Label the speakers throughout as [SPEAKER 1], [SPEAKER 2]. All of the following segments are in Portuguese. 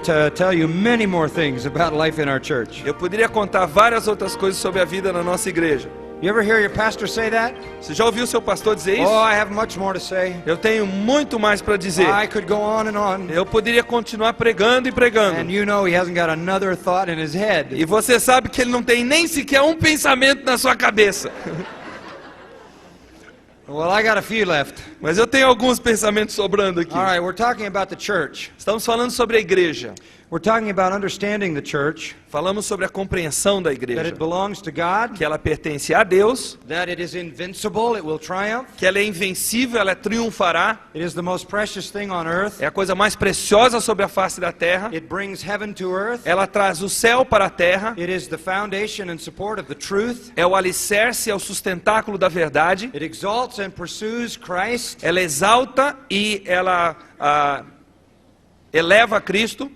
[SPEAKER 1] tell you many more things about life in our church.
[SPEAKER 2] Eu poderia contar várias outras coisas sobre a vida na nossa igreja.
[SPEAKER 1] You ever hear your pastor say that?
[SPEAKER 2] Você já ouviu seu pastor dizer isso?
[SPEAKER 1] Oh, I have much more to say.
[SPEAKER 2] Eu tenho muito mais para dizer.
[SPEAKER 1] I could go on and on.
[SPEAKER 2] Eu poderia continuar pregando e pregando.
[SPEAKER 1] And you know he hasn't got another thought in his head.
[SPEAKER 2] E você sabe que ele não tem nem sequer um pensamento na sua cabeça.
[SPEAKER 1] Well, I got a few left.
[SPEAKER 2] Mas eu tenho alguns pensamentos sobrando aqui.
[SPEAKER 1] All right, we're talking about the church.
[SPEAKER 2] Estamos falando sobre a igreja.
[SPEAKER 1] We're talking about understanding the church.
[SPEAKER 2] Falamos sobre a compreensão da
[SPEAKER 1] That
[SPEAKER 2] igreja.
[SPEAKER 1] it belongs to God.
[SPEAKER 2] Que ela pertence a Deus.
[SPEAKER 1] That it is invincible, it will triumph.
[SPEAKER 2] Que ela é invencível, ela triunfará.
[SPEAKER 1] It is the most precious thing on earth.
[SPEAKER 2] É a coisa mais preciosa sobre a face da terra.
[SPEAKER 1] It brings heaven to earth.
[SPEAKER 2] Ela traz o céu para a terra.
[SPEAKER 1] It is the foundation and support of the truth.
[SPEAKER 2] É o alicerce, é o sustentáculo da verdade.
[SPEAKER 1] It exalts and pursues Christ.
[SPEAKER 2] Ela exalta e ela eleva Cristo.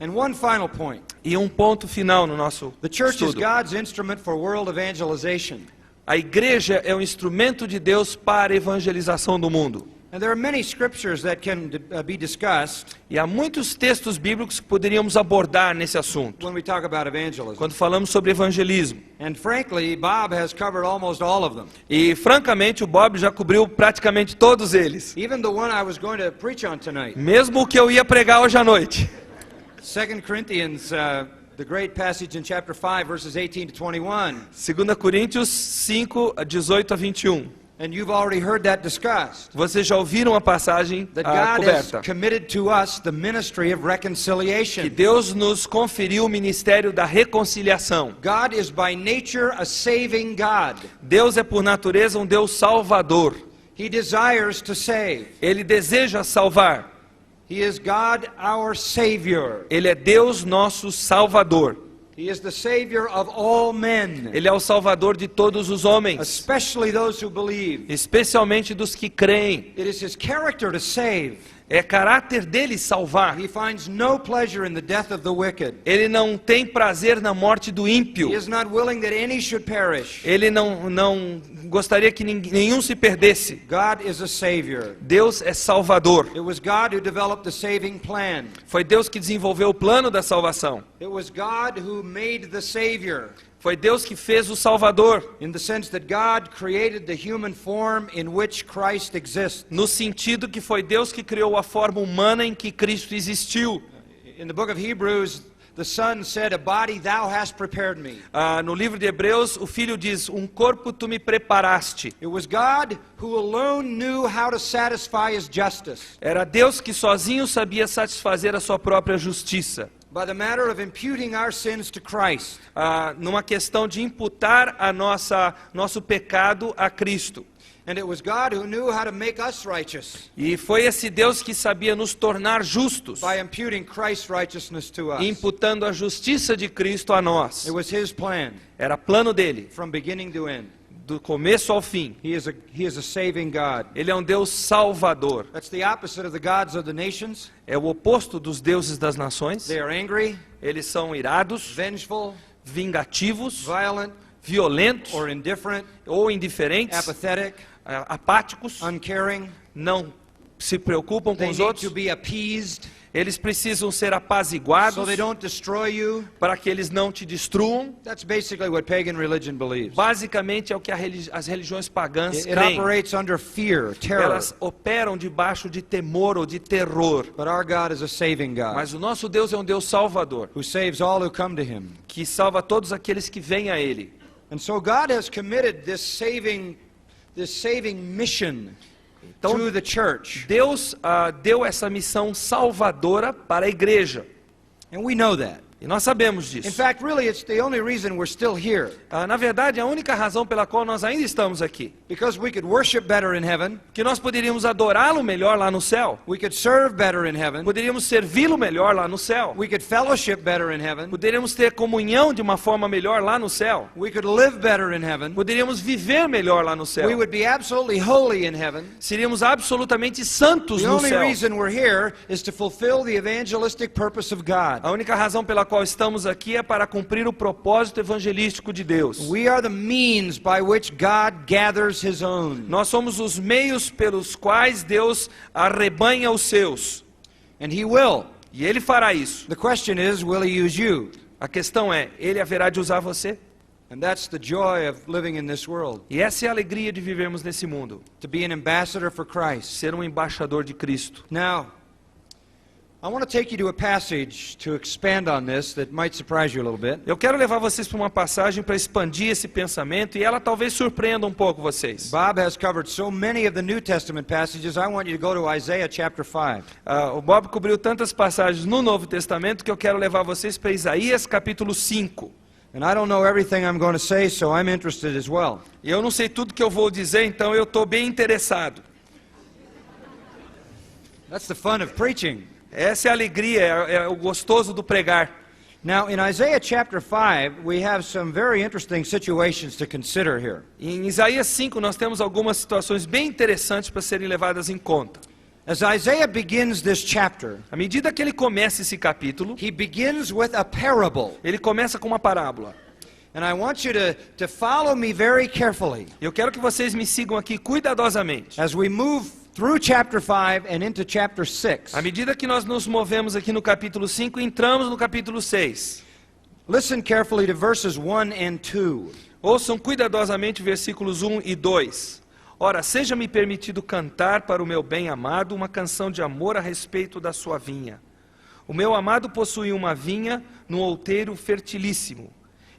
[SPEAKER 1] And one final point.
[SPEAKER 2] E um ponto final no nosso
[SPEAKER 1] The church is
[SPEAKER 2] estudo.
[SPEAKER 1] God's instrument for world evangelization.
[SPEAKER 2] A igreja é um instrumento de Deus para a evangelização do mundo.
[SPEAKER 1] And there are many scriptures that can be discussed
[SPEAKER 2] E há muitos textos bíblicos que poderíamos abordar nesse assunto,
[SPEAKER 1] when we talk about evangelism.
[SPEAKER 2] quando falamos sobre evangelismo.
[SPEAKER 1] And frankly, Bob has covered almost all of them.
[SPEAKER 2] E francamente o Bob já cobriu praticamente todos eles.
[SPEAKER 1] Even the one I was going to preach on tonight.
[SPEAKER 2] Mesmo o que eu ia pregar hoje à noite.
[SPEAKER 1] 2 Corinthians, the great passage in chapter 5, verses 18 to 21.
[SPEAKER 2] 2 Coríntios 5, 18 a 21.
[SPEAKER 1] And you've already heard that discussed.
[SPEAKER 2] Vocês já ouviram a passagem
[SPEAKER 1] That God has
[SPEAKER 2] coberta.
[SPEAKER 1] committed to us the ministry of
[SPEAKER 2] Que
[SPEAKER 1] reconciliation.
[SPEAKER 2] Deus nos conferiu o ministério da reconciliação.
[SPEAKER 1] God is by nature a saving God.
[SPEAKER 2] Deus é por natureza um Deus salvador.
[SPEAKER 1] He desires to save.
[SPEAKER 2] Ele deseja salvar.
[SPEAKER 1] He is God our Savior.
[SPEAKER 2] Ele é Deus nosso salvador.
[SPEAKER 1] He is the Savior of all men,
[SPEAKER 2] Ele é o salvador de todos os homens,
[SPEAKER 1] especially those who believe.
[SPEAKER 2] especialmente dos que creem.
[SPEAKER 1] It is His character to save.
[SPEAKER 2] É caráter dele salvar.
[SPEAKER 1] He finds no pleasure in the death of the wicked.
[SPEAKER 2] Ele não tem prazer na morte do
[SPEAKER 1] He
[SPEAKER 2] ímpio.
[SPEAKER 1] is not willing that any should perish.
[SPEAKER 2] Ele não gostaria que nenhum se perdesse.
[SPEAKER 1] God is a Savior.
[SPEAKER 2] Deus é salvador.
[SPEAKER 1] It was God who developed the saving plan.
[SPEAKER 2] Foi Deus que desenvolveu o plano da salvação.
[SPEAKER 1] It was God who made the Savior.
[SPEAKER 2] Foi Deus que fez o Salvador,
[SPEAKER 1] In the sense that God created the human form in which Christ exists.
[SPEAKER 2] no sentido que foi Deus que criou a forma humana em que Cristo existiu.
[SPEAKER 1] In the book of Hebrews, the Son said, "A body thou hast prepared me."
[SPEAKER 2] No livro de Hebreus, o filho diz: um corpo tu me preparaste.
[SPEAKER 1] It was God who alone knew how to satisfy His justice
[SPEAKER 2] Era Deus que sozinho sabia satisfazer a sua própria justiça.
[SPEAKER 1] by the matter of imputing our sins to Christ.
[SPEAKER 2] Numa questão de imputar nosso pecado a Cristo.
[SPEAKER 1] And it was God who knew how to make us righteous
[SPEAKER 2] E foi esse Deus que sabia nos tornar justos,
[SPEAKER 1] by imputing Christ's righteousness to us.
[SPEAKER 2] imputando a justiça de Cristo a nós.
[SPEAKER 1] It was His plan
[SPEAKER 2] Era plano dele,
[SPEAKER 1] from beginning to end.
[SPEAKER 2] do começo ao fim.
[SPEAKER 1] He is a saving God.
[SPEAKER 2] Ele é um Deus salvador.
[SPEAKER 1] That's the opposite of the gods of the nations.
[SPEAKER 2] É o oposto dos deuses das nações.
[SPEAKER 1] They are angry,
[SPEAKER 2] Eles são irados,
[SPEAKER 1] vengeful,
[SPEAKER 2] vingativos,
[SPEAKER 1] violent,
[SPEAKER 2] violentos
[SPEAKER 1] or indifferent,
[SPEAKER 2] ou indiferentes,
[SPEAKER 1] apathetic,
[SPEAKER 2] apáticos,
[SPEAKER 1] uncaring.
[SPEAKER 2] não se preocupam com
[SPEAKER 1] They
[SPEAKER 2] os
[SPEAKER 1] need
[SPEAKER 2] outros.
[SPEAKER 1] to be appeased
[SPEAKER 2] Eles precisam ser
[SPEAKER 1] so
[SPEAKER 2] apaziguados
[SPEAKER 1] they don't destroy you.
[SPEAKER 2] para que eles não te destruam.
[SPEAKER 1] That's basically what pagan religion believes.
[SPEAKER 2] Basicamente é o que as religiões pagãs
[SPEAKER 1] It
[SPEAKER 2] creem.
[SPEAKER 1] operates under fear, terror.
[SPEAKER 2] Elas operam debaixo de temor ou de terror.
[SPEAKER 1] But our God is a saving God
[SPEAKER 2] Mas o nosso Deus é um Deus salvador,
[SPEAKER 1] who saves all who come to Him.
[SPEAKER 2] que salva todos aqueles que vêm a Ele.
[SPEAKER 1] And so God has committed this saving mission
[SPEAKER 2] Então,
[SPEAKER 1] to the church.
[SPEAKER 2] Deus deu essa missão salvadora para a igreja.
[SPEAKER 1] And we know that.
[SPEAKER 2] E nós sabemos
[SPEAKER 1] In
[SPEAKER 2] disso.
[SPEAKER 1] fact, really, it's the only reason we're still here.
[SPEAKER 2] Na verdade, a única razão pela qual nós ainda estamos aqui.
[SPEAKER 1] Because we could worship better in heaven.
[SPEAKER 2] Que nós poderíamos adorá-lo melhor lá no céu.
[SPEAKER 1] We could serve better in heaven.
[SPEAKER 2] Poderíamos servi-lo melhor lá no céu.
[SPEAKER 1] We could fellowship better in heaven.
[SPEAKER 2] Poderíamos ter comunhão de uma forma melhor lá no céu.
[SPEAKER 1] We could live better in heaven.
[SPEAKER 2] Poderíamos viver melhor lá no céu.
[SPEAKER 1] We would be absolutely holy in heaven.
[SPEAKER 2] Seríamos absolutamente santos
[SPEAKER 1] The
[SPEAKER 2] no
[SPEAKER 1] only
[SPEAKER 2] céu.
[SPEAKER 1] reason we're here is to fulfill the evangelistic purpose of God.
[SPEAKER 2] A única razão pela qual estamos aqui é para cumprir o propósito evangelístico de Deus.
[SPEAKER 1] We are the means by which God gathers His own.
[SPEAKER 2] Nós somos os meios pelos quais Deus arrebanha os seus.
[SPEAKER 1] And He will.
[SPEAKER 2] E ele fará isso.
[SPEAKER 1] The question is, will he use you?
[SPEAKER 2] A questão é, ele haverá de usar você?
[SPEAKER 1] And that's the joy of living in this world,
[SPEAKER 2] E essa é a alegria de vivermos nesse mundo.
[SPEAKER 1] to be an ambassador for Christ.
[SPEAKER 2] Ser um embaixador de Cristo.
[SPEAKER 1] Now, I want to take you to a passage to expand on this that might surprise you a little bit.
[SPEAKER 2] Eu quero levar vocês para uma passagem para expandir esse pensamento e ela talvez surpreenda um pouco vocês.
[SPEAKER 1] Bob has covered so many of the New Testament passages, I want you to go to Isaiah chapter 5.
[SPEAKER 2] O Bob cobriu tantas passagens no Novo Testamento que eu quero levar vocês para Isaías capítulo 5.
[SPEAKER 1] And I don't know everything I'm going to say, so I'm interested as well.
[SPEAKER 2] E eu não sei tudo que eu vou dizer, então eu estou bem interessado.
[SPEAKER 1] That's the fun of preaching.
[SPEAKER 2] Essa é a alegria, é o gostoso do pregar.
[SPEAKER 1] Now, in Isaiah chapter 5, we have some very interesting situations to consider here.
[SPEAKER 2] Em Isaías 5 nós temos algumas situações bem interessantes para serem levadas em conta.
[SPEAKER 1] As Isaiah begins this chapter,
[SPEAKER 2] À medida que ele começa esse capítulo,
[SPEAKER 1] he begins with a parable.
[SPEAKER 2] ele começa com uma parábola.
[SPEAKER 1] And I want you to follow me very carefully
[SPEAKER 2] Eu quero que vocês me sigam aqui cuidadosamente.
[SPEAKER 1] as we move through chapter 5 and into chapter 6.
[SPEAKER 2] À medida que nós nos movemos aqui no capítulo 5, entramos no capítulo 6.
[SPEAKER 1] Listen carefully to verses 1 and 2.
[SPEAKER 2] Ouçam cuidadosamente versículos 1 e 2. Ora, seja-me permitido cantar para o meu bem-amado uma canção de amor a respeito da sua vinha. O meu amado possui uma vinha num outeiro fertilíssimo,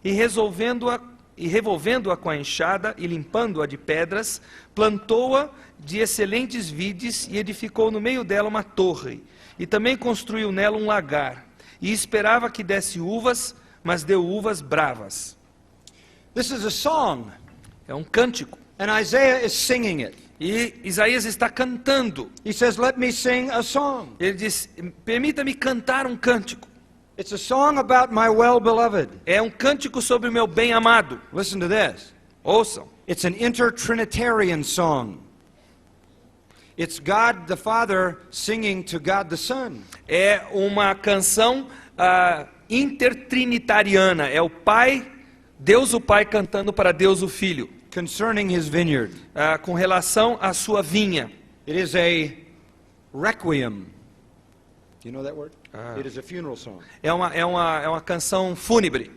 [SPEAKER 2] e revolvendo-a com a enxada e limpando-a de pedras, plantou-a de excelentes vides e edificou no meio dela uma torre, e também construiu nela um lagar, e esperava que desse uvas, mas deu uvas bravas.
[SPEAKER 1] This is a song,
[SPEAKER 2] É um cântico.
[SPEAKER 1] and Isaiah is singing it.
[SPEAKER 2] E Isaías está cantando.
[SPEAKER 1] He says, "Let me sing a song."
[SPEAKER 2] Ele diz, permita-me cantar um cântico.
[SPEAKER 1] It's a song about my well-beloved.
[SPEAKER 2] É um cântico sobre o meu bem-amado.
[SPEAKER 1] Listen to this.
[SPEAKER 2] Ouçam.
[SPEAKER 1] It's an intertrinitarian song. It's God the Father singing to God the Son.
[SPEAKER 2] É uma canção intertrinitariana. É o Pai, Deus o Pai cantando para Deus o Filho.
[SPEAKER 1] Concerning his vineyard.
[SPEAKER 2] Com relação à sua vinha.
[SPEAKER 1] It is a requiem. Do you know that word? It is a funeral song.
[SPEAKER 2] É uma canção fúnebre.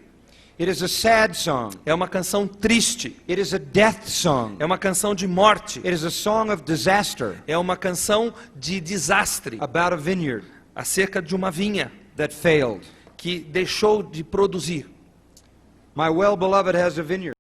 [SPEAKER 1] It is a sad song.
[SPEAKER 2] É uma canção triste.
[SPEAKER 1] It is a death song.
[SPEAKER 2] É uma canção de morte.
[SPEAKER 1] It is a song of disaster
[SPEAKER 2] É uma canção de desastre.
[SPEAKER 1] about a vineyard
[SPEAKER 2] Acerca de uma vinha
[SPEAKER 1] that failed.
[SPEAKER 2] que deixou de produzir.
[SPEAKER 1] My well-beloved has a vineyard.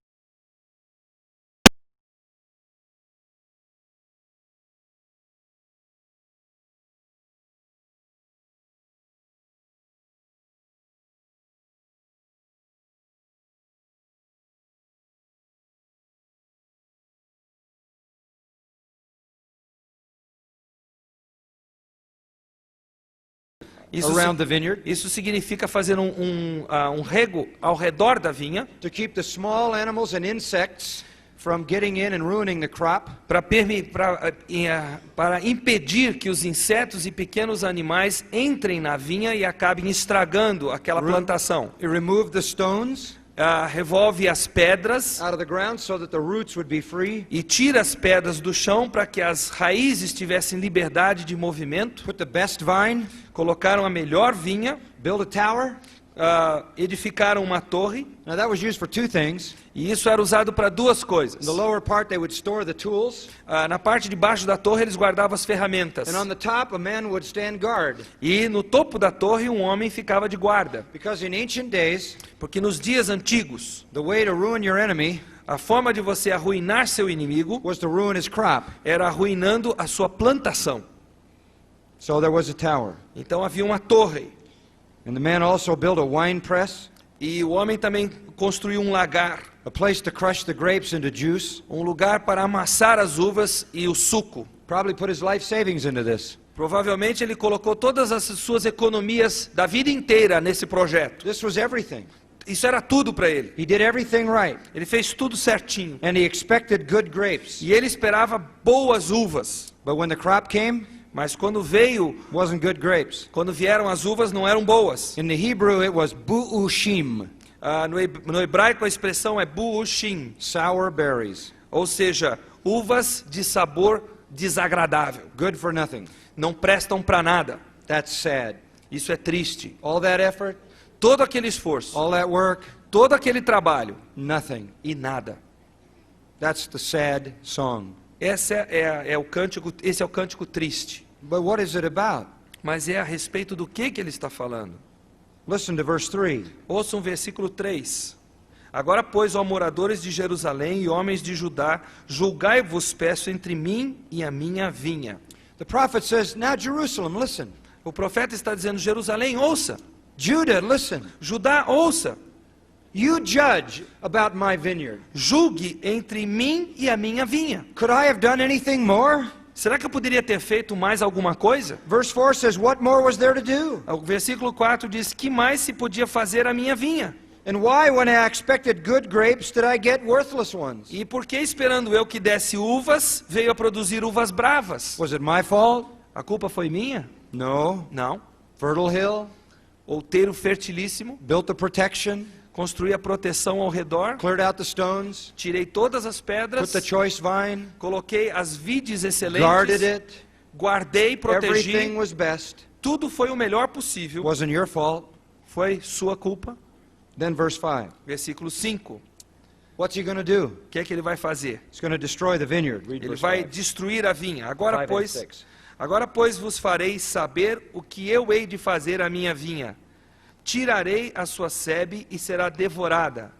[SPEAKER 1] Around the vineyard,
[SPEAKER 2] Isso significa fazer um rego ao redor da vinha
[SPEAKER 1] to keep the small animals and insects from getting in and ruining the crop.
[SPEAKER 2] para impedir que os insetos e pequenos animais entrem na vinha e acabem estragando aquela plantação.
[SPEAKER 1] It removed the stones
[SPEAKER 2] Revolve as pedras
[SPEAKER 1] out of the ground so that the roots would be free.
[SPEAKER 2] e tira as pedras do chão para que as raízes tivessem liberdade de movimento.
[SPEAKER 1] Put the best vine,
[SPEAKER 2] Colocaram a melhor vinha,
[SPEAKER 1] build a tower.
[SPEAKER 2] edificaram uma torre,
[SPEAKER 1] Now that was used for two things.
[SPEAKER 2] e isso era usado para duas
[SPEAKER 1] In
[SPEAKER 2] coisas.
[SPEAKER 1] the lower part they would store the tools,
[SPEAKER 2] Na parte de baixo da torre eles guardavam as ferramentas.
[SPEAKER 1] and on the top a man would stand guard.
[SPEAKER 2] E no topo da torre um homem ficava de guarda.
[SPEAKER 1] Because in ancient days,
[SPEAKER 2] Porque nos dias antigos,
[SPEAKER 1] the way to ruin your enemy
[SPEAKER 2] a forma de você arruinar seu inimigo
[SPEAKER 1] was to ruin his crop.
[SPEAKER 2] era arruinando a sua plantação.
[SPEAKER 1] So there was a tower.
[SPEAKER 2] Então havia uma torre.
[SPEAKER 1] And the man also built a wine press,
[SPEAKER 2] E o homem também construiu um lagar,
[SPEAKER 1] a place to crush the grapes into juice.
[SPEAKER 2] um lugar para amassar as uvas e o suco.
[SPEAKER 1] Probably put his life savings into this.
[SPEAKER 2] Provavelmente ele colocou todas as suas economias da vida inteira nesse projeto.
[SPEAKER 1] This was everything.
[SPEAKER 2] Isso era tudo para ele.
[SPEAKER 1] He did everything right.
[SPEAKER 2] Ele fez tudo certinho.
[SPEAKER 1] And he expected good grapes.
[SPEAKER 2] E ele esperava boas uvas.
[SPEAKER 1] But when the crop came,
[SPEAKER 2] Mas quando
[SPEAKER 1] wasn't good grapes.
[SPEAKER 2] vieram as uvas, não eram boas.
[SPEAKER 1] In the Hebrew it was bu'ushim,
[SPEAKER 2] No hebraico a expressão é bu'ushim,
[SPEAKER 1] sour berries,
[SPEAKER 2] ou seja, uvas de sabor desagradável.
[SPEAKER 1] good for nothing.
[SPEAKER 2] Não prestam para nada.
[SPEAKER 1] That's sad.
[SPEAKER 2] Isso é triste.
[SPEAKER 1] All that effort,
[SPEAKER 2] Todo aquele esforço,
[SPEAKER 1] all that work,
[SPEAKER 2] todo aquele trabalho
[SPEAKER 1] nothing.
[SPEAKER 2] e nada.
[SPEAKER 1] That's the sad song.
[SPEAKER 2] Esse é o cântico triste.
[SPEAKER 1] But what is it about?
[SPEAKER 2] Mas é a respeito do que ele está falando.
[SPEAKER 1] Listen to verse 3.
[SPEAKER 2] Ouçam o versículo 3. Agora, pois, ó moradores de Jerusalém e homens de Judá, julgai-vos, peço, entre mim e a minha vinha.
[SPEAKER 1] The prophet says, now Jerusalem, listen.
[SPEAKER 2] O profeta está dizendo, Jerusalém, ouça.
[SPEAKER 1] Judah, listen.
[SPEAKER 2] Judá, ouça.
[SPEAKER 1] You judge about my vineyard.
[SPEAKER 2] Julgue entre mim e a minha vinha.
[SPEAKER 1] Could I have done anything more?
[SPEAKER 2] Será que eu poderia ter feito mais alguma coisa?
[SPEAKER 1] Verse 4 says, what more was there to do?
[SPEAKER 2] O versículo 4 diz, que mais se podia fazer à minha vinha?
[SPEAKER 1] And why, when I expected good grapes, did I get worthless ones?
[SPEAKER 2] E por que, esperando eu que desse uvas, veio a produzir uvas bravas?
[SPEAKER 1] Was it my fault?
[SPEAKER 2] A culpa foi minha?
[SPEAKER 1] No.
[SPEAKER 2] Não.
[SPEAKER 1] Fertile hill,
[SPEAKER 2] Outeiro fertilíssimo,
[SPEAKER 1] built the protection,
[SPEAKER 2] construí a proteção ao redor,
[SPEAKER 1] cleared out the stones,
[SPEAKER 2] tirei todas as pedras,
[SPEAKER 1] put the choice vine,
[SPEAKER 2] coloquei as vides
[SPEAKER 1] guarded
[SPEAKER 2] excelentes,
[SPEAKER 1] it.
[SPEAKER 2] guardei, protegi,
[SPEAKER 1] Everything was best.
[SPEAKER 2] tudo foi o melhor possível.
[SPEAKER 1] Wasn't your fault.
[SPEAKER 2] Foi sua culpa.
[SPEAKER 1] Then verse 5.
[SPEAKER 2] Versículo 5.
[SPEAKER 1] What's he going to do?
[SPEAKER 2] O que é que ele vai fazer?
[SPEAKER 1] He's going to destroy the vineyard. Read
[SPEAKER 2] Ele
[SPEAKER 1] verse
[SPEAKER 2] vai
[SPEAKER 1] 5.
[SPEAKER 2] destruir a vinha.
[SPEAKER 1] 5 and 6.
[SPEAKER 2] Agora, pois, vos farei saber o que eu hei de fazer à minha vinha. Tirarei a sua sebe e será devorada.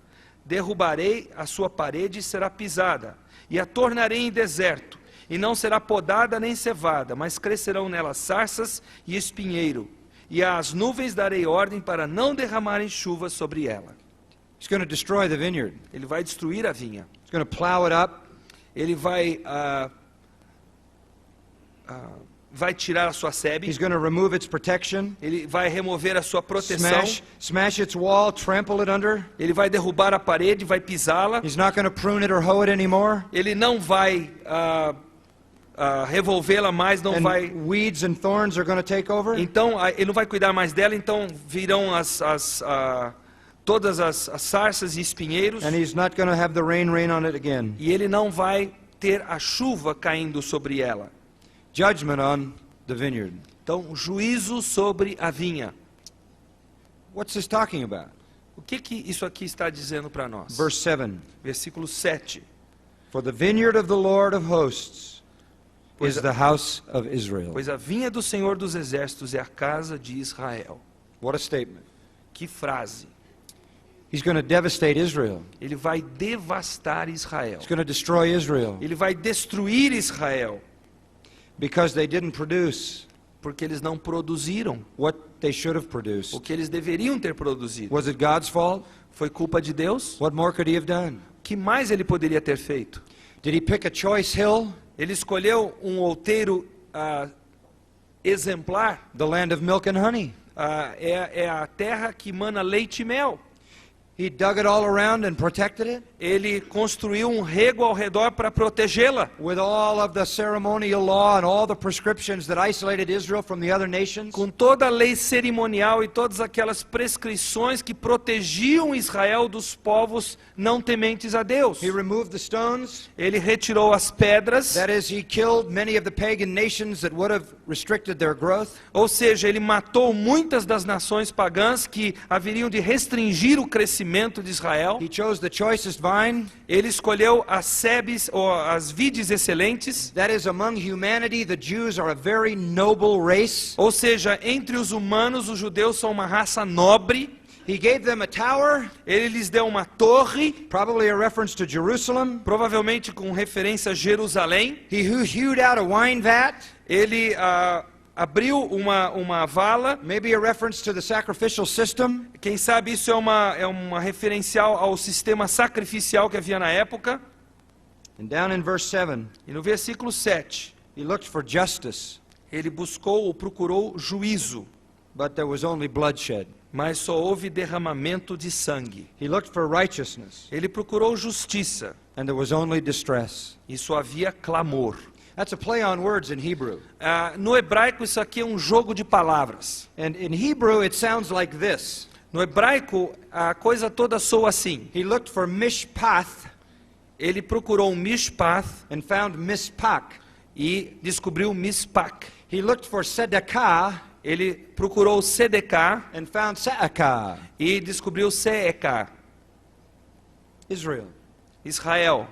[SPEAKER 2] Derrubarei a sua parede e será pisada. E a tornarei em deserto. E não será podada nem cevada, mas crescerão nela sarças e espinheiro. E às nuvens darei ordem para não derramarem chuva sobre ela.
[SPEAKER 1] He's going to destroy the vineyard.
[SPEAKER 2] Ele vai destruir a vinha.
[SPEAKER 1] He's going to plow it up.
[SPEAKER 2] Ele vai tirar a sua sebe.
[SPEAKER 1] He's going to remove its protection.
[SPEAKER 2] Ele vai remover a sua proteção.
[SPEAKER 1] Smash its wall, trample it under.
[SPEAKER 2] Ele vai derrubar a parede, vai pisá-la.
[SPEAKER 1] He's not going to prune it or hoe it anymore.
[SPEAKER 2] Ele não vai revolvê-la mais, não vai.
[SPEAKER 1] And weeds and thorns are going to take over.
[SPEAKER 2] Então ele não vai cuidar mais dela. Então virão todas as sarças e espinheiros.
[SPEAKER 1] And he's not going to have the rain on it again.
[SPEAKER 2] E ele não vai ter a chuva caindo sobre ela.
[SPEAKER 1] Judgment on the vineyard.
[SPEAKER 2] Então juízo sobre a vinha.
[SPEAKER 1] What's this talking about?
[SPEAKER 2] O que isso aqui está dizendo para nós?
[SPEAKER 1] Verse 7.
[SPEAKER 2] Versículo 7.
[SPEAKER 1] For the vineyard of the Lord of hosts
[SPEAKER 2] Pois
[SPEAKER 1] is the house of Israel.
[SPEAKER 2] Pois a vinha do Senhor dos Exércitos é a casa de Israel.
[SPEAKER 1] What a statement.
[SPEAKER 2] Que frase!
[SPEAKER 1] He's going to devastate Israel.
[SPEAKER 2] Ele vai devastar Israel.
[SPEAKER 1] He's going to destroy Israel
[SPEAKER 2] Ele vai destruir Israel.
[SPEAKER 1] because they didn't produce
[SPEAKER 2] Porque eles não produziram
[SPEAKER 1] what they should have
[SPEAKER 2] o
[SPEAKER 1] produced.
[SPEAKER 2] que eles deveriam ter produzido.
[SPEAKER 1] Was it God's fault?
[SPEAKER 2] Foi culpa de Deus?
[SPEAKER 1] What more could he have done?
[SPEAKER 2] O que mais ele poderia ter feito?
[SPEAKER 1] Did he pick a choice hill,
[SPEAKER 2] Ele escolheu um outeiro exemplar.
[SPEAKER 1] the land of milk and honey?
[SPEAKER 2] É a terra que mana leite e mel.
[SPEAKER 1] He dug it all around and protected it
[SPEAKER 2] Ele construiu um rego ao redor para protegê-la.
[SPEAKER 1] with all of the ceremonial law and all the prescriptions that isolated Israel from the other nations.
[SPEAKER 2] Com toda a lei cerimonial e todas aquelas prescrições que protegiam Israel dos povos não tementes a Deus.
[SPEAKER 1] He removed the stones.
[SPEAKER 2] Ele retirou as pedras,
[SPEAKER 1] That is, he killed many of the pagan nations that would have restricted their growth.
[SPEAKER 2] ou seja, ele matou muitas das nações pagãs que haveriam de restringir o crescimento de Israel.
[SPEAKER 1] He chose the choicest vine.
[SPEAKER 2] Ele escolheu as sebes ou as vides excelentes,
[SPEAKER 1] That is, among humanity, the Jews are a very noble race.
[SPEAKER 2] ou seja, entre os humanos, os judeus são uma raça nobre.
[SPEAKER 1] He gave them a tower,
[SPEAKER 2] Ele lhes deu uma torre,
[SPEAKER 1] probably a reference to Jerusalem.
[SPEAKER 2] provavelmente com referência a Jerusalém.
[SPEAKER 1] He hewed out a wine vat,
[SPEAKER 2] Ele abriu uma vala.
[SPEAKER 1] maybe a reference to the sacrificial system.
[SPEAKER 2] Quem sabe isso é uma referencial ao sistema sacrificial que havia na época.
[SPEAKER 1] And down in verse 7,
[SPEAKER 2] E no versículo 7,
[SPEAKER 1] he looked for justice,
[SPEAKER 2] ele buscou ou procurou juízo,
[SPEAKER 1] but there was only bloodshed.
[SPEAKER 2] mas só houve derramamento de sangue.
[SPEAKER 1] He looked for righteousness,
[SPEAKER 2] Ele procurou justiça,
[SPEAKER 1] and there was only distress.
[SPEAKER 2] e só havia clamor.
[SPEAKER 1] That's a play on words in Hebrew.
[SPEAKER 2] No hebraico isso aqui é um jogo de palavras.
[SPEAKER 1] And in Hebrew, it sounds like this.
[SPEAKER 2] No hebraico a coisa toda soa assim.
[SPEAKER 1] He looked for mishpath
[SPEAKER 2] Ele procurou um mishpath
[SPEAKER 1] and found mispach.
[SPEAKER 2] e descobriu mispach.
[SPEAKER 1] He looked for tzedakah
[SPEAKER 2] ele procurou Sedecar
[SPEAKER 1] and found Sa'aka,
[SPEAKER 2] e descobriu Seecar.
[SPEAKER 1] Israel,
[SPEAKER 2] Israel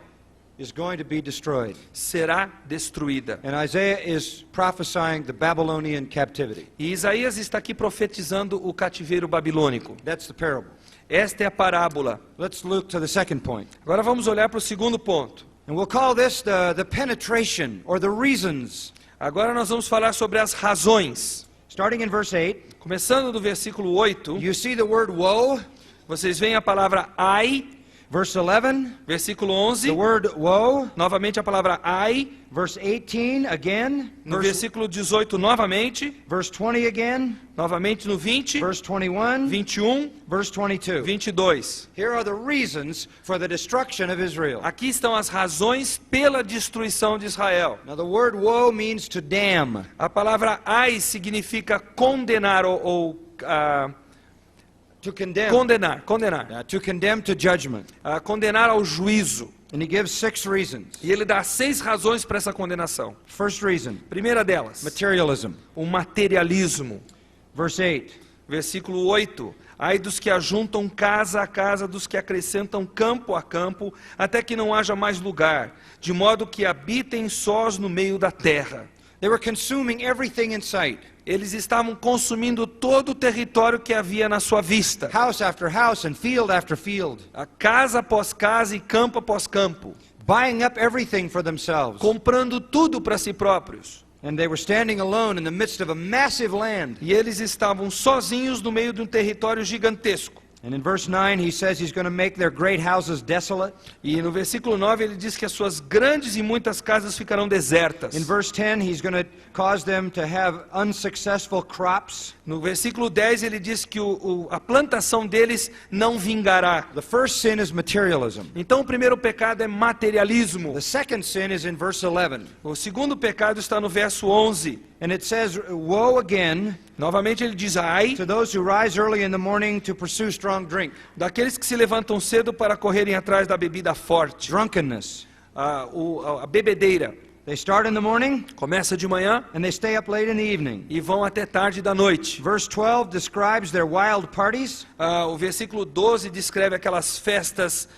[SPEAKER 1] is going to be destroyed.
[SPEAKER 2] será destruída.
[SPEAKER 1] And Isaiah is prophesying the Babylonian captivity.
[SPEAKER 2] E Isaías está aqui profetizando o cativeiro babilônico.
[SPEAKER 1] That's the parable.
[SPEAKER 2] Esta é a parábola.
[SPEAKER 1] Let's look to the second point.
[SPEAKER 2] Agora vamos olhar para o segundo ponto.
[SPEAKER 1] And we'll call this the penetration or the reasons.
[SPEAKER 2] Agora nós vamos falar sobre as razões.
[SPEAKER 1] Starting in verse 8,
[SPEAKER 2] Começando do versículo 8,
[SPEAKER 1] you see the word woe.
[SPEAKER 2] vocês veem a palavra ai.
[SPEAKER 1] Verse 11,
[SPEAKER 2] Versículo
[SPEAKER 1] the
[SPEAKER 2] 11,
[SPEAKER 1] word woe.
[SPEAKER 2] novamente a palavra ai.
[SPEAKER 1] Verse 18 again.
[SPEAKER 2] No versículo 18, novamente.
[SPEAKER 1] Verse 20 again.
[SPEAKER 2] Novamente no 20,
[SPEAKER 1] Verse 21.
[SPEAKER 2] 21,
[SPEAKER 1] Verse 22.
[SPEAKER 2] 22.
[SPEAKER 1] Here are the reasons for the destruction of Israel.
[SPEAKER 2] Aqui estão as razões pela destruição de Israel.
[SPEAKER 1] Now the word woe means to damn.
[SPEAKER 2] A palavra ai significa condenar
[SPEAKER 1] To condemn.
[SPEAKER 2] condenar.
[SPEAKER 1] To condemn to judgment.
[SPEAKER 2] Condenar ao juízo.
[SPEAKER 1] And he gives 6 reasons.
[SPEAKER 2] E ele dá 6 razões para essa condenação.
[SPEAKER 1] First reason,
[SPEAKER 2] Primeira delas,
[SPEAKER 1] materialism.
[SPEAKER 2] o materialismo.
[SPEAKER 1] Verse 8,
[SPEAKER 2] Versículo 8. Ai dos que ajuntam casa a casa, dos que acrescentam campo a campo, até que não haja mais lugar, de modo que habitem sós no meio da terra.
[SPEAKER 1] they were consuming everything in sight.
[SPEAKER 2] Eles estavam consumindo todo o território que havia na sua vista.
[SPEAKER 1] House after house and field after field.
[SPEAKER 2] A casa após casa e campo após campo.
[SPEAKER 1] Buying up everything for themselves.
[SPEAKER 2] Comprando tudo para si próprios.
[SPEAKER 1] And they were standing alone in the midst of a massive land.
[SPEAKER 2] E eles estavam sozinhos no meio de um território gigantesco.
[SPEAKER 1] And in verse 9 he says he's going to make their great houses desolate.
[SPEAKER 2] E no versículo 9 ele diz que as suas grandes e muitas casas ficarão desertas.
[SPEAKER 1] In verse 10 he's going to cause them to have unsuccessful crops.
[SPEAKER 2] No versículo 10 ele diz que a plantação deles não vingará.
[SPEAKER 1] The first sin is materialism.
[SPEAKER 2] Então o primeiro pecado é materialismo.
[SPEAKER 1] The second sin is in verse 11.
[SPEAKER 2] O segundo pecado está no verso 11.
[SPEAKER 1] And it says, woe again
[SPEAKER 2] Novamente ele diz ai
[SPEAKER 1] to those who rise early in the morning to pursue strong drink.
[SPEAKER 2] daqueles que se levantam cedo para correrem atrás da bebida forte.
[SPEAKER 1] Drunkenness.
[SPEAKER 2] A bebedeira.
[SPEAKER 1] They start in the morning
[SPEAKER 2] Começa de manhã
[SPEAKER 1] and they stay up late in the evening.
[SPEAKER 2] e vão até tarde da noite.
[SPEAKER 1] Verse 12 describes their wild parties.
[SPEAKER 2] O versículo 12 descreve aquelas festas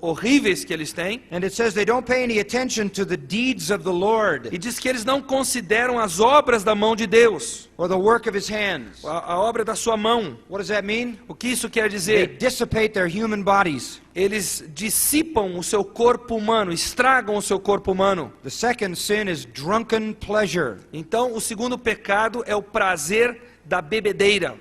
[SPEAKER 2] horríveis que eles têm.
[SPEAKER 1] And it says they don't pay any attention to the deeds of the Lord
[SPEAKER 2] E diz que eles não consideram as obras da mão de Deus,
[SPEAKER 1] or the work of his hands.
[SPEAKER 2] a obra da sua mão.
[SPEAKER 1] What does that mean?
[SPEAKER 2] O que isso quer
[SPEAKER 1] They
[SPEAKER 2] dizer?
[SPEAKER 1] dissipate their human bodies.
[SPEAKER 2] Eles dissipam o seu corpo humano, estragam o seu corpo humano.
[SPEAKER 1] The second sin is drunken pleasure.
[SPEAKER 2] Então, o segundo pecado é o prazer da bebedeira.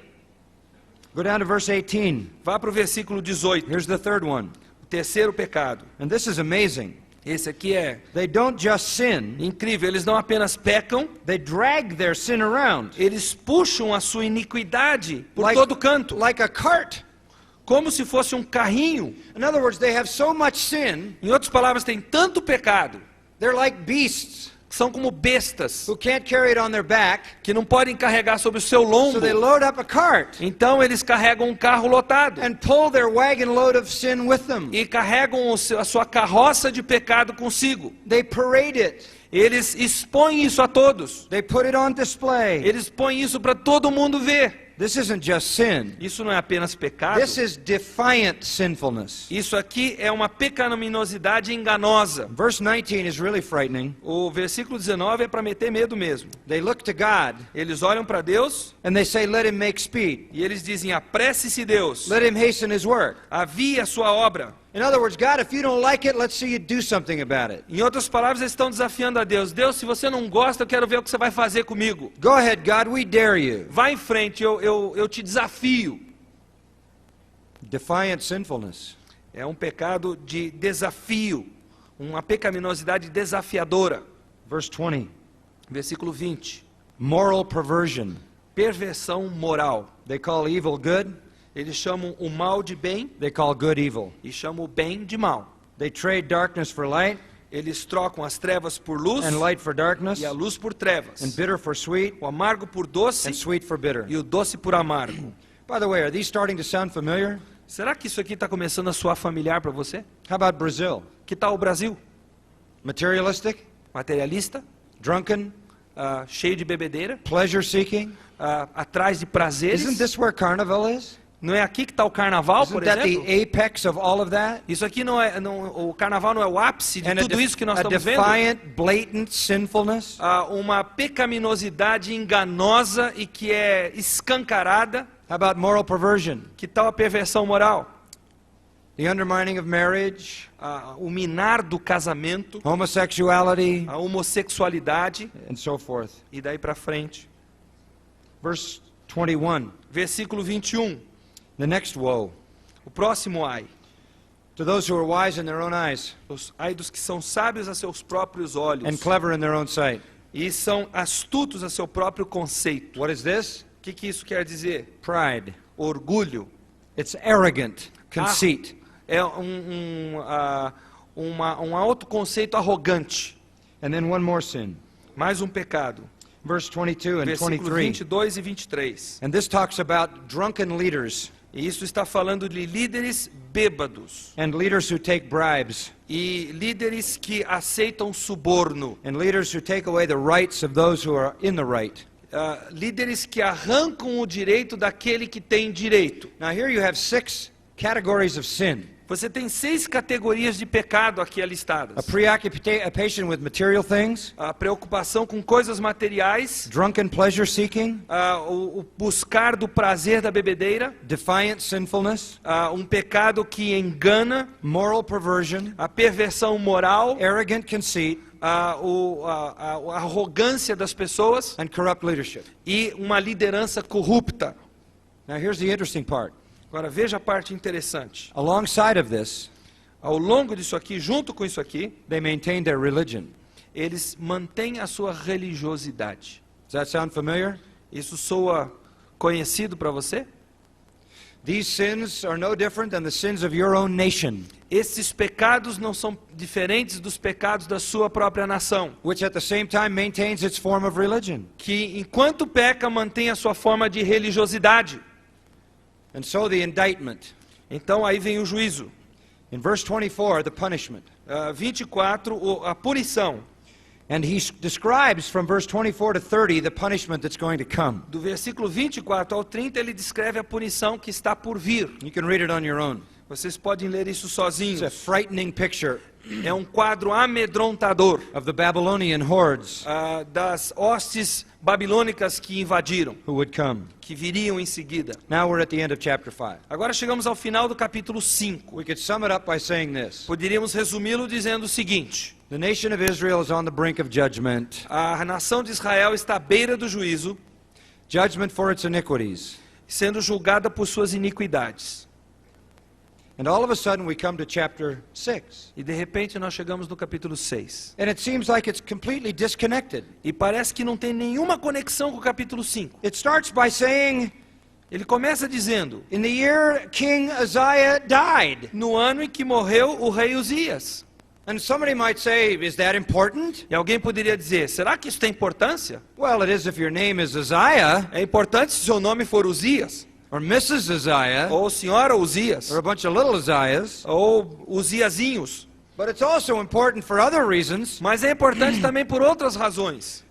[SPEAKER 1] Go down to verse 18.
[SPEAKER 2] Vá para o versículo 18.
[SPEAKER 1] Here's the third one.
[SPEAKER 2] O terceiro pecado.
[SPEAKER 1] And this is amazing.
[SPEAKER 2] Esse aqui é
[SPEAKER 1] They don't just sin,
[SPEAKER 2] incrível. Eles não apenas pecam,
[SPEAKER 1] they drag their sin around
[SPEAKER 2] eles puxam a sua iniquidade por
[SPEAKER 1] Like-
[SPEAKER 2] todo canto,
[SPEAKER 1] like a cart.
[SPEAKER 2] como se fosse um carrinho.
[SPEAKER 1] In other words, they have so much sin,
[SPEAKER 2] Em outras palavras, tem tanto pecado,
[SPEAKER 1] they're like beasts
[SPEAKER 2] que são como bestas,
[SPEAKER 1] who can't carry it on their back,
[SPEAKER 2] que não podem carregar sobre o seu
[SPEAKER 1] so
[SPEAKER 2] lombo.
[SPEAKER 1] they load up a cart
[SPEAKER 2] Então eles carregam um carro lotado
[SPEAKER 1] and pull their wagon load of sin with them.
[SPEAKER 2] e carregam a sua carroça de pecado consigo.
[SPEAKER 1] They parade it.
[SPEAKER 2] Eles expõem isso a todos.
[SPEAKER 1] They put it on display.
[SPEAKER 2] Eles põem isso para todo mundo ver.
[SPEAKER 1] This isn't just sin.
[SPEAKER 2] Isso não é apenas pecado.
[SPEAKER 1] This is defiant sinfulness.
[SPEAKER 2] Isso aqui é uma pecaminosidade enganosa.
[SPEAKER 1] Verse 19 is really frightening.
[SPEAKER 2] O versículo 19 é para meter medo mesmo.
[SPEAKER 1] They look to God
[SPEAKER 2] Eles olham para Deus
[SPEAKER 1] and they say, let him make speed.
[SPEAKER 2] e eles dizem: apresse-se, Deus,
[SPEAKER 1] Let him hasten his work.
[SPEAKER 2] avie a sua obra.
[SPEAKER 1] In other words, God, if you don't like it, let's see you do something about it.
[SPEAKER 2] Em outras palavras, eles estão desafiando a Deus. Deus, se você não gosta, eu quero ver o que você vai fazer comigo.
[SPEAKER 1] Go ahead, God, we dare you.
[SPEAKER 2] Vá em frente, eu te desafio.
[SPEAKER 1] Defiant sinfulness.
[SPEAKER 2] É um pecado de desafio, uma pecaminosidade desafiadora.
[SPEAKER 1] Verse 20.
[SPEAKER 2] Versículo 20.
[SPEAKER 1] Moral perversion.
[SPEAKER 2] Perversão moral.
[SPEAKER 1] They call evil good.
[SPEAKER 2] Eles chamam o mal de bem
[SPEAKER 1] They call good evil.
[SPEAKER 2] e chamam o bem de mal.
[SPEAKER 1] They trade darkness for light
[SPEAKER 2] Eles trocam as trevas por luz
[SPEAKER 1] and light for darkness
[SPEAKER 2] e a luz por
[SPEAKER 1] and
[SPEAKER 2] trevas.
[SPEAKER 1] bitter for sweet
[SPEAKER 2] O amargo por
[SPEAKER 1] and
[SPEAKER 2] doce
[SPEAKER 1] sweet for bitter.
[SPEAKER 2] e o doce por amargo.
[SPEAKER 1] By the way, are these starting to sound familiar?
[SPEAKER 2] Será que isso aqui está começando a soar familiar para você?
[SPEAKER 1] How about Brazil?
[SPEAKER 2] Que tal o Brasil?
[SPEAKER 1] Materialistic,
[SPEAKER 2] Materialista,
[SPEAKER 1] drunken,
[SPEAKER 2] cheio de bebedeira,
[SPEAKER 1] pleasure seeking.
[SPEAKER 2] atrás de
[SPEAKER 1] Isn't
[SPEAKER 2] prazeres.
[SPEAKER 1] this where carnival is?
[SPEAKER 2] Não é aqui que está o carnaval,
[SPEAKER 1] Isn't
[SPEAKER 2] por
[SPEAKER 1] that
[SPEAKER 2] exemplo?
[SPEAKER 1] the apex of all of that?
[SPEAKER 2] Isso aqui o carnaval não é o ápice de
[SPEAKER 1] And
[SPEAKER 2] tudo isso que nós
[SPEAKER 1] a
[SPEAKER 2] estamos vendo?
[SPEAKER 1] defiant, blatant sinfulness.
[SPEAKER 2] Uma pecaminosidade enganosa e que é escancarada.
[SPEAKER 1] How about moral perversion?
[SPEAKER 2] Que tal a perversão moral?
[SPEAKER 1] The undermining of marriage,
[SPEAKER 2] O minar do casamento,
[SPEAKER 1] homosexuality,
[SPEAKER 2] a homossexualidade
[SPEAKER 1] and so forth.
[SPEAKER 2] e daí para frente.
[SPEAKER 1] Verse 21,
[SPEAKER 2] Versículo 21.
[SPEAKER 1] the next woe.
[SPEAKER 2] O próximo ai.
[SPEAKER 1] To those who are wise in their own eyes
[SPEAKER 2] Ai dos que são sábios a seus próprios olhos
[SPEAKER 1] and clever in their own sight.
[SPEAKER 2] e são astutos a seu próprio conceito.
[SPEAKER 1] What is this?
[SPEAKER 2] O que isso quer dizer?
[SPEAKER 1] Pride.
[SPEAKER 2] Orgulho.
[SPEAKER 1] It's arrogant conceit.
[SPEAKER 2] É um autoconceito arrogante.
[SPEAKER 1] And then one more sin.
[SPEAKER 2] Mais um pecado.
[SPEAKER 1] Verse 22 and
[SPEAKER 2] Versículos
[SPEAKER 1] 23.
[SPEAKER 2] 22 e 23.
[SPEAKER 1] And this talks about drunken leaders
[SPEAKER 2] E isso está falando de líderes bêbados.
[SPEAKER 1] and leaders who take bribes
[SPEAKER 2] E líderes que aceitam suborno.
[SPEAKER 1] and leaders who take away the rights of those who are in the right.
[SPEAKER 2] Líderes que arrancam o direito daquele que tem direito.
[SPEAKER 1] Now here you have 6 categories of sin.
[SPEAKER 2] Você tem 6 categorias de pecado aqui
[SPEAKER 1] A
[SPEAKER 2] alistadas.
[SPEAKER 1] preoccupation with material things,
[SPEAKER 2] A preocupação com coisas materiais,
[SPEAKER 1] drunken pleasure seeking,
[SPEAKER 2] o buscar do prazer da bebedeira,
[SPEAKER 1] defiant sinfulness,
[SPEAKER 2] um pecado que engana,
[SPEAKER 1] moral perversion,
[SPEAKER 2] a perversão moral,
[SPEAKER 1] arrogant conceit,
[SPEAKER 2] a arrogância das pessoas
[SPEAKER 1] and corrupt leadership.
[SPEAKER 2] e uma liderança corrupta.
[SPEAKER 1] Now here's the interesting part.
[SPEAKER 2] Agora veja a parte interessante.
[SPEAKER 1] Alongside of this,
[SPEAKER 2] Ao longo disso aqui, junto com isso aqui,
[SPEAKER 1] they maintain their religion.
[SPEAKER 2] eles mantêm a sua religiosidade.
[SPEAKER 1] Does that sound familiar?
[SPEAKER 2] Isso soa conhecido para você?
[SPEAKER 1] These sins are no different than the sins of your own nation,
[SPEAKER 2] Esses pecados não são diferentes dos pecados da sua própria nação,
[SPEAKER 1] which at the same time maintains its form of religion.
[SPEAKER 2] que enquanto peca mantém a sua forma de religiosidade.
[SPEAKER 1] And so the indictment.
[SPEAKER 2] Então aí vem o juízo.
[SPEAKER 1] In verse 24, the punishment.
[SPEAKER 2] 24, a punição.
[SPEAKER 1] And he describes from verse 24 to 30 the punishment that's going to come.
[SPEAKER 2] Do versículo 24 ao 30 ele descreve a punição que está por vir.
[SPEAKER 1] You can read it on your own.
[SPEAKER 2] Vocês podem ler isso
[SPEAKER 1] It's
[SPEAKER 2] sozinhos.
[SPEAKER 1] a frightening picture
[SPEAKER 2] É um quadro amedrontador
[SPEAKER 1] of the Babylonian hordes
[SPEAKER 2] das hostes babilônicas que invadiram,
[SPEAKER 1] who would come.
[SPEAKER 2] que viriam em seguida.
[SPEAKER 1] Now we're at the end of chapter 5.
[SPEAKER 2] Agora chegamos ao final do capítulo 5.
[SPEAKER 1] We could sum it up by saying this.
[SPEAKER 2] Poderíamos resumi-lo dizendo o seguinte:
[SPEAKER 1] The nation of Israel is on the brink of judgment.
[SPEAKER 2] a nação de Israel está à beira do juízo,
[SPEAKER 1] Judgment for its iniquities.
[SPEAKER 2] sendo julgada por suas iniquidades.
[SPEAKER 1] And all of a sudden we come to chapter 6.
[SPEAKER 2] E de repente nós chegamos no capítulo 6.
[SPEAKER 1] And it seems like it's completely disconnected.
[SPEAKER 2] E parece que não tem nenhuma conexão com o capítulo 5.
[SPEAKER 1] It starts by saying,
[SPEAKER 2] Ele começa dizendo:
[SPEAKER 1] in the year King Uzziah died.
[SPEAKER 2] no ano em que morreu o rei Uzias.
[SPEAKER 1] And somebody might say, is that important?
[SPEAKER 2] E alguém poderia dizer: será que isso tem importância?
[SPEAKER 1] Well, it is if your name is Uzziah,
[SPEAKER 2] É importante se seu nome for Uzias,
[SPEAKER 1] or Mrs. Uzziah,
[SPEAKER 2] ou senhora Uzias,
[SPEAKER 1] or a bunch of little Uzziahs.
[SPEAKER 2] ou Uziazinhos.
[SPEAKER 1] But it's also important for other reasons.
[SPEAKER 2] Mas é importante também por outras razões.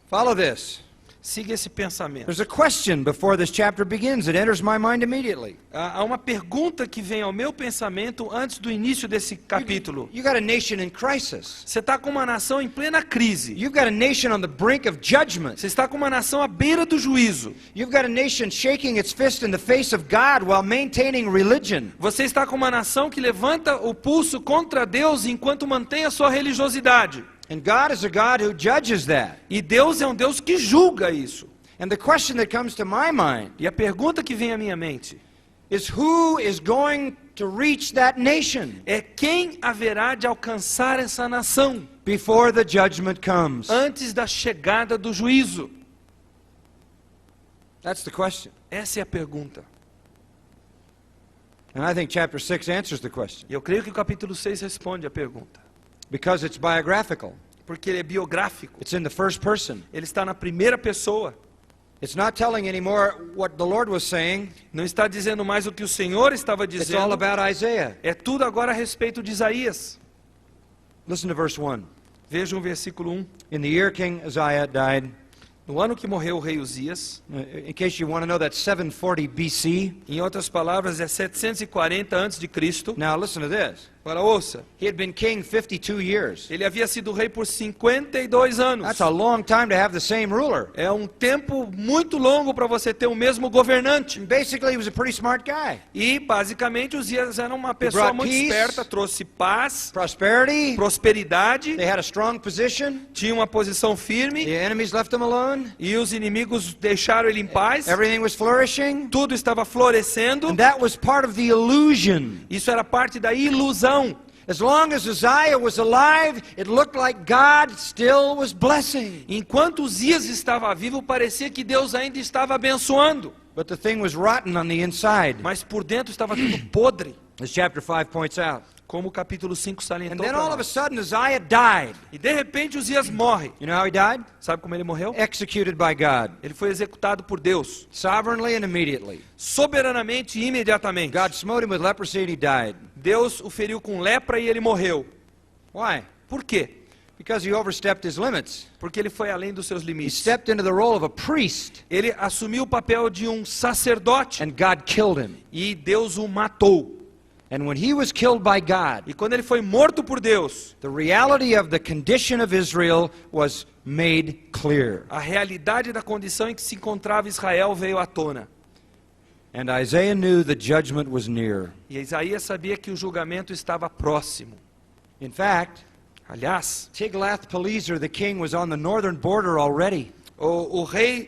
[SPEAKER 1] Follow this.
[SPEAKER 2] Siga esse pensamento.
[SPEAKER 1] There's a question before this chapter begins. It enters my mind immediately.
[SPEAKER 2] Há uma pergunta que vem ao meu pensamento antes do início desse capítulo.
[SPEAKER 1] You got a nation in crisis.
[SPEAKER 2] Você está com uma nação em plena crise.
[SPEAKER 1] You've got a nation on the brink of judgment.
[SPEAKER 2] Você está com uma nação à beira do juízo.
[SPEAKER 1] You've got a nation shaking its fist in the face of God while maintaining religion.
[SPEAKER 2] Você está com uma nação que levanta o pulso contra Deus enquanto mantém a sua religiosidade.
[SPEAKER 1] And God is a God who judges that.
[SPEAKER 2] E Deus é um Deus que julga isso.
[SPEAKER 1] And the question that comes to my mind
[SPEAKER 2] E a pergunta que vem à minha mente
[SPEAKER 1] is who is going to reach that nation
[SPEAKER 2] é: quem haverá de alcançar essa nação
[SPEAKER 1] before the judgment comes?
[SPEAKER 2] antes da chegada do juízo?
[SPEAKER 1] That's the question.
[SPEAKER 2] Essa é a pergunta.
[SPEAKER 1] And I think chapter 6 answers the question
[SPEAKER 2] E eu creio que o capítulo 6 responde a pergunta.
[SPEAKER 1] because it's biographical.
[SPEAKER 2] Porque ele é biográfico.
[SPEAKER 1] It's in the first person.
[SPEAKER 2] Ele está na primeira pessoa.
[SPEAKER 1] It's not telling anymore what the Lord was saying.
[SPEAKER 2] Não está dizendo mais o que o Senhor estava
[SPEAKER 1] It's all
[SPEAKER 2] dizendo.
[SPEAKER 1] about Isaiah.
[SPEAKER 2] É tudo agora a respeito de Isaías.
[SPEAKER 1] Listen to verse 1.
[SPEAKER 2] Vejam o versículo 1.
[SPEAKER 1] In the year King Uzziah died,
[SPEAKER 2] No ano que morreu o rei Uzias,
[SPEAKER 1] in case you want to know, that's 740 BC.
[SPEAKER 2] em outras palavras, é 740 antes de Cristo.
[SPEAKER 1] Now listen to this.
[SPEAKER 2] Agora ouça,
[SPEAKER 1] He had been king 52 years.
[SPEAKER 2] ele havia sido rei por 52 anos.
[SPEAKER 1] That's a long time to have the same ruler.
[SPEAKER 2] É um tempo muito longo para você ter o mesmo governante.
[SPEAKER 1] And basically, he was a pretty smart guy.
[SPEAKER 2] E basicamente Uzias era uma pessoa
[SPEAKER 1] brought
[SPEAKER 2] muito
[SPEAKER 1] peace,
[SPEAKER 2] esperta, trouxe paz,
[SPEAKER 1] Prosperity.
[SPEAKER 2] prosperidade,
[SPEAKER 1] They had a strong position.
[SPEAKER 2] tinha uma posição firme
[SPEAKER 1] The enemies left him alone.
[SPEAKER 2] e os inimigos deixaram ele em paz.
[SPEAKER 1] Everything was flourishing.
[SPEAKER 2] Tudo estava florescendo.
[SPEAKER 1] And that was part of the illusion.
[SPEAKER 2] Isso era parte da ilusão.
[SPEAKER 1] As long as Uzziah was alive, it looked like God still was blessing.
[SPEAKER 2] Enquanto Uzias estava vivo, parecia que Deus ainda estava abençoando.
[SPEAKER 1] But the thing was rotten on the inside,
[SPEAKER 2] Mas por dentro estava tudo podre,
[SPEAKER 1] as chapter 5 points out.
[SPEAKER 2] como o capítulo 5
[SPEAKER 1] And
[SPEAKER 2] salientou
[SPEAKER 1] then
[SPEAKER 2] para
[SPEAKER 1] all of a
[SPEAKER 2] nós.
[SPEAKER 1] sudden, Uzziah died.
[SPEAKER 2] E de repente Uzias morre.
[SPEAKER 1] You know how he died?
[SPEAKER 2] Sabe como ele morreu?
[SPEAKER 1] Executed by God,
[SPEAKER 2] Ele foi executado por Deus,
[SPEAKER 1] sovereignly and immediately.
[SPEAKER 2] soberanamente e imediatamente.
[SPEAKER 1] God smote him with leprosy and he died.
[SPEAKER 2] Deus o feriu com lepra e ele morreu.
[SPEAKER 1] Why?
[SPEAKER 2] Por quê?
[SPEAKER 1] Because he overstepped his limits.
[SPEAKER 2] Porque ele foi além dos seus
[SPEAKER 1] He
[SPEAKER 2] limites.
[SPEAKER 1] stepped into the role of a priest,
[SPEAKER 2] Ele assumiu o papel de um sacerdote
[SPEAKER 1] and God killed him.
[SPEAKER 2] e Deus o matou.
[SPEAKER 1] And when he was killed by God,
[SPEAKER 2] E quando ele foi morto por Deus,
[SPEAKER 1] the reality of the condition of Israel was made clear.
[SPEAKER 2] a realidade da condição em que se encontrava Israel veio à tona.
[SPEAKER 1] And Isaiah knew the judgment was near.
[SPEAKER 2] E Isaías sabia que o julgamento estava próximo.
[SPEAKER 1] In fact,
[SPEAKER 2] Aliás,
[SPEAKER 1] Tiglath-Pileser, the king, was on the northern border already.
[SPEAKER 2] o rei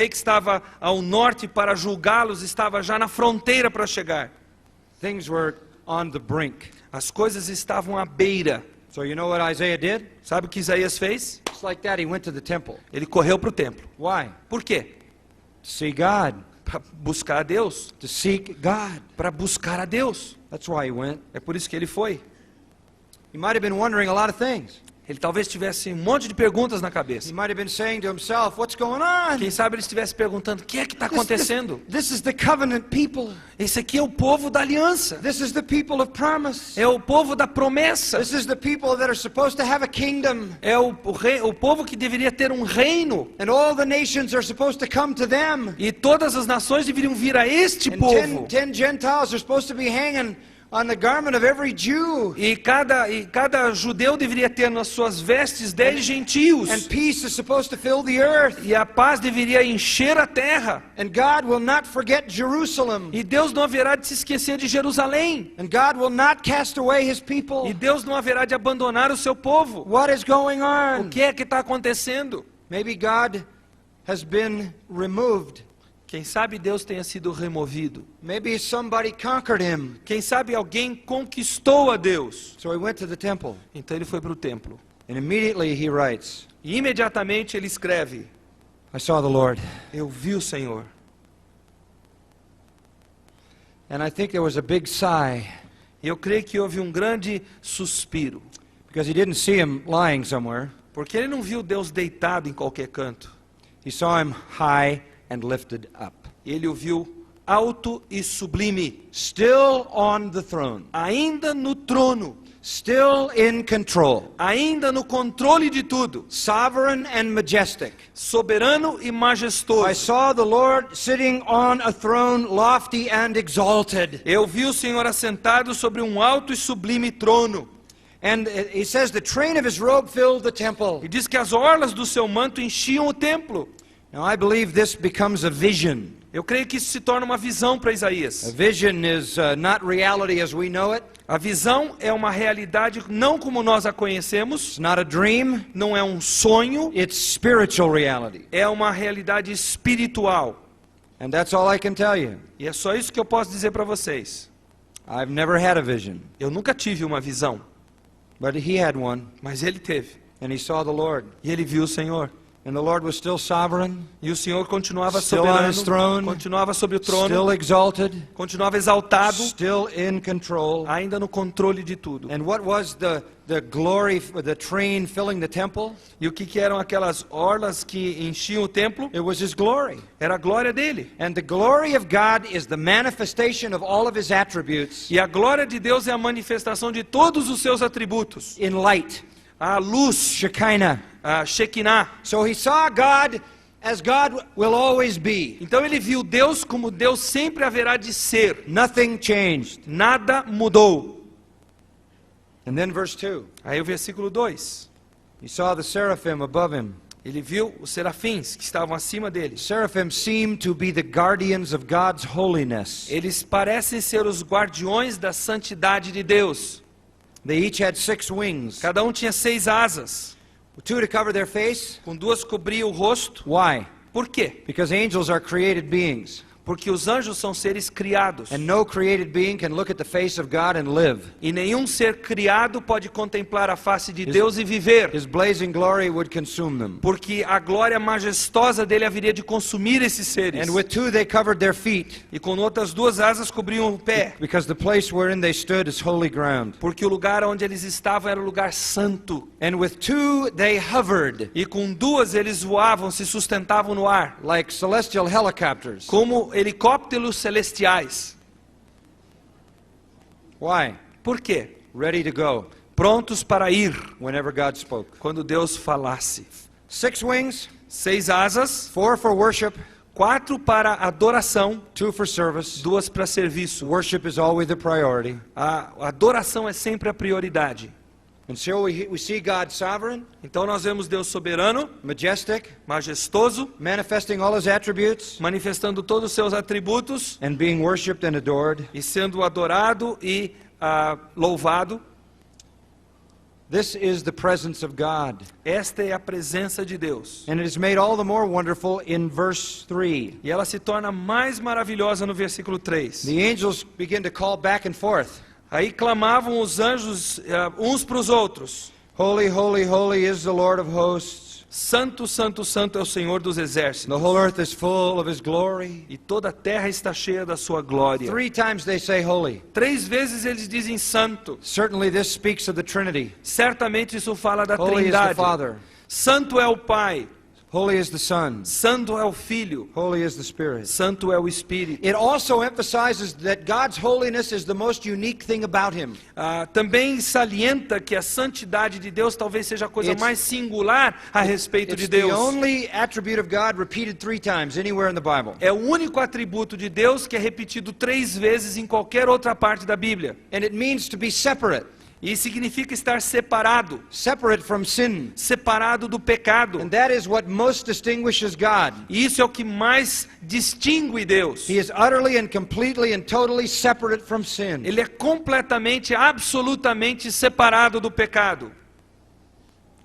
[SPEAKER 2] que estava ao norte para julgá-los estava já na fronteira para chegar.
[SPEAKER 1] Things were on the brink.
[SPEAKER 2] As coisas estavam à beira.
[SPEAKER 1] So you know what Isaiah did?
[SPEAKER 2] Sabe o que Isaías fez?
[SPEAKER 1] Just like that, he went to the temple.
[SPEAKER 2] Ele correu para o templo.
[SPEAKER 1] Why?
[SPEAKER 2] Por quê?
[SPEAKER 1] To see God.
[SPEAKER 2] Para buscar a Deus.
[SPEAKER 1] To seek God.
[SPEAKER 2] Para buscar a Deus.
[SPEAKER 1] That's why he went.
[SPEAKER 2] É por isso que ele foi.
[SPEAKER 1] He might have been wondering a lot of things.
[SPEAKER 2] Ele talvez tivesse um monte de perguntas na
[SPEAKER 1] He
[SPEAKER 2] cabeça.
[SPEAKER 1] might have been saying to himself, what's going on?
[SPEAKER 2] Quem sabe ele estivesse perguntando: o que é que está acontecendo?
[SPEAKER 1] This is the covenant people.
[SPEAKER 2] Esse aqui é o povo da aliança.
[SPEAKER 1] This is the people of promise.
[SPEAKER 2] É o povo da promessa.
[SPEAKER 1] This is the people that are supposed to have a kingdom.
[SPEAKER 2] É o povo que deveria ter um reino.
[SPEAKER 1] And all the nations are supposed to come to them.
[SPEAKER 2] E todas as nações deveriam vir a este
[SPEAKER 1] And
[SPEAKER 2] povo.
[SPEAKER 1] 10 Gentiles are supposed to be hanging on the garment of every Jew.
[SPEAKER 2] E cada judeu deveria ter nas suas vestes 10 gentios.
[SPEAKER 1] And peace is supposed to fill the earth.
[SPEAKER 2] E a paz deveria encher a terra.
[SPEAKER 1] And God will not forget Jerusalem.
[SPEAKER 2] E Deus não haverá de se esquecer de Jerusalém.
[SPEAKER 1] And God will not cast away his
[SPEAKER 2] E
[SPEAKER 1] people.
[SPEAKER 2] Deus não haverá de abandonar o seu povo.
[SPEAKER 1] What is going
[SPEAKER 2] O
[SPEAKER 1] on?
[SPEAKER 2] que é que está acontecendo?
[SPEAKER 1] Maybe God has been removed.
[SPEAKER 2] Quem sabe Deus tenha sido removido.
[SPEAKER 1] Maybe somebody conquered him.
[SPEAKER 2] Quem sabe alguém conquistou a Deus.
[SPEAKER 1] So he went to the temple.
[SPEAKER 2] Então ele foi para o templo.
[SPEAKER 1] And immediately he writes,
[SPEAKER 2] E imediatamente ele escreve:
[SPEAKER 1] I saw the Lord.
[SPEAKER 2] eu vi o Senhor.
[SPEAKER 1] And I think there was a big sigh,
[SPEAKER 2] E eu creio que houve um grande suspiro.
[SPEAKER 1] because he didn't see him lying somewhere.
[SPEAKER 2] Porque ele não viu Deus deitado em qualquer canto.
[SPEAKER 1] He saw him high and lifted up,
[SPEAKER 2] Ele o viu alto e sublime.
[SPEAKER 1] still on the throne,
[SPEAKER 2] Ainda no trono.
[SPEAKER 1] still in control,
[SPEAKER 2] Ainda no controle de tudo.
[SPEAKER 1] sovereign and majestic.
[SPEAKER 2] Soberano e
[SPEAKER 1] I
[SPEAKER 2] majestoso.
[SPEAKER 1] saw the Lord sitting on a throne, lofty and exalted.
[SPEAKER 2] Eu vi o Senhor assentado sobre um alto e sublime trono.
[SPEAKER 1] And he says the train of his robe filled the temple.
[SPEAKER 2] E diz que as orlas do seu manto enchiam o templo.
[SPEAKER 1] Now I believe this becomes a vision.
[SPEAKER 2] Eu creio que isso se torna uma visão para
[SPEAKER 1] A
[SPEAKER 2] Isaías.
[SPEAKER 1] vision is not reality as we know it.
[SPEAKER 2] A visão é uma realidade não como nós a conhecemos,
[SPEAKER 1] It's not a dream.
[SPEAKER 2] não é um sonho,
[SPEAKER 1] It's spiritual reality.
[SPEAKER 2] é uma realidade espiritual.
[SPEAKER 1] And that's all I can tell you.
[SPEAKER 2] E é só isso que eu posso dizer para vocês.
[SPEAKER 1] I've never had a vision,
[SPEAKER 2] Eu nunca tive uma visão,
[SPEAKER 1] but he had one,
[SPEAKER 2] mas ele teve.
[SPEAKER 1] and he saw the Lord.
[SPEAKER 2] E ele viu o Senhor.
[SPEAKER 1] And the Lord was still sovereign,
[SPEAKER 2] E o Senhor continuava
[SPEAKER 1] Still on his throne.
[SPEAKER 2] soberano, continuava sobre o trono,
[SPEAKER 1] still exalted,
[SPEAKER 2] continuava exaltado,
[SPEAKER 1] still in control.
[SPEAKER 2] ainda no controle de tudo.
[SPEAKER 1] And what was the glory, the train filling the temple?
[SPEAKER 2] E o que eram aquelas orlas que enchiam o templo?
[SPEAKER 1] It was His glory.
[SPEAKER 2] Era a glória dele.
[SPEAKER 1] And the glory of God is the manifestation of all of His attributes
[SPEAKER 2] E a glória de Deus é a manifestação de todos os seus atributos.
[SPEAKER 1] in light,
[SPEAKER 2] A luz,
[SPEAKER 1] Shekinah.
[SPEAKER 2] a Shekinah.
[SPEAKER 1] So He saw God as God will always be.
[SPEAKER 2] Então ele viu Deus como Deus sempre haverá de ser.
[SPEAKER 1] Nothing changed.
[SPEAKER 2] Nada mudou.
[SPEAKER 1] And then verse 2.
[SPEAKER 2] Aí o versículo 2.
[SPEAKER 1] He saw the seraphim above Him.
[SPEAKER 2] Ele viu os serafins que estavam acima dele.
[SPEAKER 1] Seraphim seem to be the guardians of God's holiness.
[SPEAKER 2] Eles parecem ser os guardiões da santidade de Deus.
[SPEAKER 1] They each had 6 wings.
[SPEAKER 2] Cada um tinha 6 asas.
[SPEAKER 1] 2 to cover their face.
[SPEAKER 2] Com 2 cobria o rosto.
[SPEAKER 1] Why?
[SPEAKER 2] Por quê?
[SPEAKER 1] Because angels are created beings.
[SPEAKER 2] Porque os anjos são seres criados.
[SPEAKER 1] And no created being can look at the face of God and live.
[SPEAKER 2] E nenhum ser criado pode contemplar a face de Deus e viver.
[SPEAKER 1] His blazing glory would consume them.
[SPEAKER 2] Porque a glória majestosa dele haveria de consumir esses seres.
[SPEAKER 1] And with 2 they covered their feet,
[SPEAKER 2] E com outras 2 asas cobriam o pé.
[SPEAKER 1] because the place wherein they stood is holy ground.
[SPEAKER 2] Porque o lugar onde eles estavam era o lugar santo.
[SPEAKER 1] And with 2 they hovered,
[SPEAKER 2] E com 2 eles voavam, se sustentavam no ar.
[SPEAKER 1] like celestial helicopters.
[SPEAKER 2] Como helicópteros celestiais.
[SPEAKER 1] Why?
[SPEAKER 2] Por quê?
[SPEAKER 1] Ready to go
[SPEAKER 2] Prontos para ir
[SPEAKER 1] whenever God spoke.
[SPEAKER 2] quando Deus falasse.
[SPEAKER 1] 6 wings,
[SPEAKER 2] 6 asas,
[SPEAKER 1] 4 for worship,
[SPEAKER 2] 4 para adoração,
[SPEAKER 1] 2 for service.
[SPEAKER 2] 2 para serviço.
[SPEAKER 1] Worship is always the priority.
[SPEAKER 2] A adoração é sempre a prioridade.
[SPEAKER 1] And so we see God sovereign,
[SPEAKER 2] Então nós vemos Deus soberano,
[SPEAKER 1] majestic,
[SPEAKER 2] majestoso,
[SPEAKER 1] manifesting all His attributes,
[SPEAKER 2] manifestando todos os seus atributos
[SPEAKER 1] and being worshipped and adored.
[SPEAKER 2] e sendo adorado e louvado.
[SPEAKER 1] This is the presence of God.
[SPEAKER 2] Esta é a presença de Deus.
[SPEAKER 1] And it is made all the more wonderful in verse 3.
[SPEAKER 2] E ela se torna mais maravilhosa no versículo 3.
[SPEAKER 1] The angels begin to call back and forth.
[SPEAKER 2] Aí clamavam os anjos uns para os outros.
[SPEAKER 1] Holy, holy, holy is the Lord of hosts.
[SPEAKER 2] Santo, santo, santo é o Senhor dos
[SPEAKER 1] The
[SPEAKER 2] exércitos.
[SPEAKER 1] whole earth is full of His glory.
[SPEAKER 2] E toda a terra está cheia da sua glória.
[SPEAKER 1] 3 times they say holy.
[SPEAKER 2] 3 vezes eles dizem santo.
[SPEAKER 1] Certainly this speaks of the Trinity.
[SPEAKER 2] Certamente isso fala da
[SPEAKER 1] Holy is the
[SPEAKER 2] Trindade.
[SPEAKER 1] Father.
[SPEAKER 2] Santo é o Pai.
[SPEAKER 1] Holy is the Son.
[SPEAKER 2] Santo é o Filho.
[SPEAKER 1] Holy is the Spirit.
[SPEAKER 2] Santo é o Espírito.
[SPEAKER 1] It also emphasizes that God's holiness is the most unique thing about Him.
[SPEAKER 2] Também salienta que a santidade de Deus talvez seja a coisa
[SPEAKER 1] It's-
[SPEAKER 2] mais singular a respeito de
[SPEAKER 1] It's the
[SPEAKER 2] Deus.
[SPEAKER 1] only attribute of God repeated 3 times anywhere in the Bible.
[SPEAKER 2] É o único atributo de Deus que é repetido 3 vezes em qualquer outra parte da Bíblia.
[SPEAKER 1] And it means to be separate.
[SPEAKER 2] E significa estar separado.
[SPEAKER 1] Separate from sin.
[SPEAKER 2] Separado do pecado.
[SPEAKER 1] And that is what most distinguishes God.
[SPEAKER 2] E isso é o que mais distingue Deus.
[SPEAKER 1] He is utterly and completely and totally separate from sin.
[SPEAKER 2] Ele é completamente, absolutamente separado do pecado.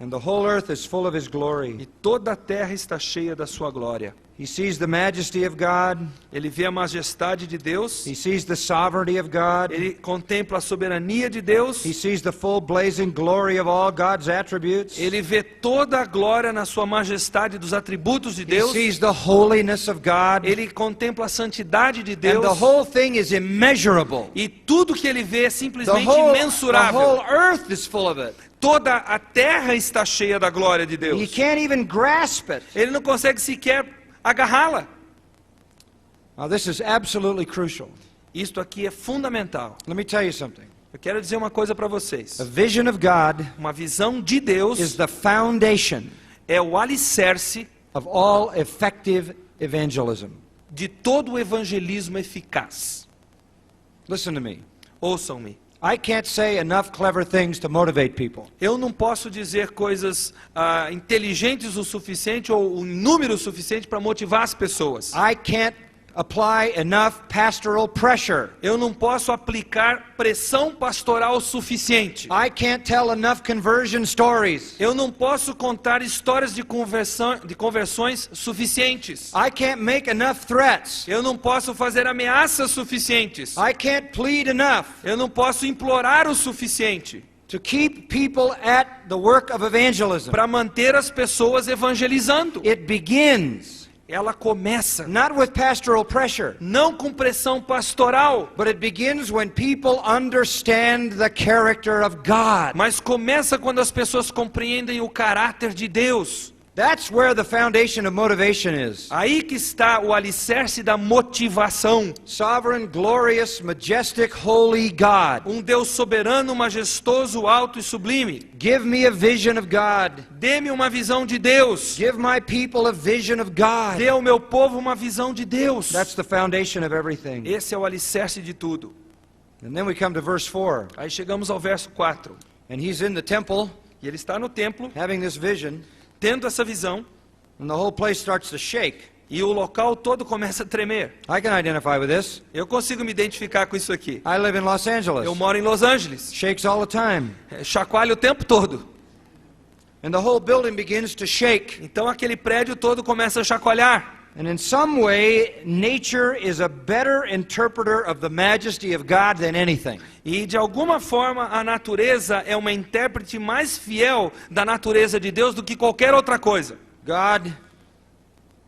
[SPEAKER 1] And the whole earth is full of His
[SPEAKER 2] E
[SPEAKER 1] glory.
[SPEAKER 2] toda a terra está cheia da sua glória.
[SPEAKER 1] He sees the majesty of God.
[SPEAKER 2] Ele vê a majestade de Deus.
[SPEAKER 1] He sees the sovereignty of God.
[SPEAKER 2] Ele contempla a soberania de Deus.
[SPEAKER 1] He sees the full blazing glory of all God's attributes.
[SPEAKER 2] Ele vê toda a glória na sua majestade dos atributos de
[SPEAKER 1] He
[SPEAKER 2] Deus.
[SPEAKER 1] sees the holiness of God.
[SPEAKER 2] Ele contempla a santidade de
[SPEAKER 1] And
[SPEAKER 2] Deus.
[SPEAKER 1] the whole thing is immeasurable.
[SPEAKER 2] E tudo que ele vê é
[SPEAKER 1] The
[SPEAKER 2] simplesmente
[SPEAKER 1] whole
[SPEAKER 2] imensurável.
[SPEAKER 1] earth is full of it.
[SPEAKER 2] Toda a terra está cheia da glória de
[SPEAKER 1] He
[SPEAKER 2] Deus.
[SPEAKER 1] can't even grasp it.
[SPEAKER 2] Ele não consegue sequer agarrá-la.
[SPEAKER 1] Now this is absolutely crucial.
[SPEAKER 2] Isto aqui é fundamental.
[SPEAKER 1] Let me tell you something.
[SPEAKER 2] Eu quero dizer uma coisa para vocês.
[SPEAKER 1] A vision of God
[SPEAKER 2] Uma visão de
[SPEAKER 1] is
[SPEAKER 2] Deus
[SPEAKER 1] the foundation
[SPEAKER 2] é o alicerce
[SPEAKER 1] of all effective evangelism.
[SPEAKER 2] de todo o evangelismo eficaz.
[SPEAKER 1] Listen to me.
[SPEAKER 2] Ouçam-me.
[SPEAKER 1] I can't say enough clever things to motivate people.
[SPEAKER 2] Eu não posso dizer coisas inteligentes o suficiente ou um número suficiente para motivar as pessoas.
[SPEAKER 1] I can't apply enough pastoral pressure.
[SPEAKER 2] Eu não posso aplicar pressão pastoral suficiente.
[SPEAKER 1] I can't tell enough conversion stories.
[SPEAKER 2] Eu não posso contar histórias de conversões suficientes.
[SPEAKER 1] I can't make enough threats.
[SPEAKER 2] Eu não posso fazer ameaças suficientes.
[SPEAKER 1] I can't plead enough.
[SPEAKER 2] Eu não posso implorar o suficiente.
[SPEAKER 1] to keep people at the work of evangelism.
[SPEAKER 2] para manter as pessoas evangelizando.
[SPEAKER 1] It begins
[SPEAKER 2] Ela começa
[SPEAKER 1] not with pastoral pressure,
[SPEAKER 2] não com pressão pastoral,
[SPEAKER 1] but it begins when people understand the character of God.
[SPEAKER 2] mas começa quando as pessoas compreendem o caráter de Deus.
[SPEAKER 1] That's where the foundation of motivation is.
[SPEAKER 2] Aí que está o alicerce da motivação.
[SPEAKER 1] Sovereign, glorious, majestic, holy God.
[SPEAKER 2] Um Deus soberano, majestoso, alto e sublime.
[SPEAKER 1] Give me a vision of God.
[SPEAKER 2] Dê-me uma visão de Deus.
[SPEAKER 1] Give my people a vision of God.
[SPEAKER 2] Dê ao meu povo uma visão de Deus.
[SPEAKER 1] That's the foundation of everything.
[SPEAKER 2] Esse é o alicerce de tudo.
[SPEAKER 1] And then we come to verse 4.
[SPEAKER 2] Aí chegamos ao verso 4.
[SPEAKER 1] And he's in the temple
[SPEAKER 2] E ele está no templo,
[SPEAKER 1] having this vision,
[SPEAKER 2] tendo essa visão,
[SPEAKER 1] and the whole place starts to shake.
[SPEAKER 2] e o local todo começa a tremer.
[SPEAKER 1] I can identify with this.
[SPEAKER 2] Eu consigo me identificar com isso aqui.
[SPEAKER 1] I live in Los Angeles.
[SPEAKER 2] Eu moro em Los Angeles.
[SPEAKER 1] Shakes all the time.
[SPEAKER 2] Chacoalha o tempo todo.
[SPEAKER 1] And the whole building begins to shake.
[SPEAKER 2] Então aquele prédio todo começa a chacoalhar.
[SPEAKER 1] And in some way, nature is a better interpreter of the majesty of God than anything.
[SPEAKER 2] E de alguma forma a natureza é uma intérprete mais fiel da natureza de Deus do que qualquer outra coisa.
[SPEAKER 1] God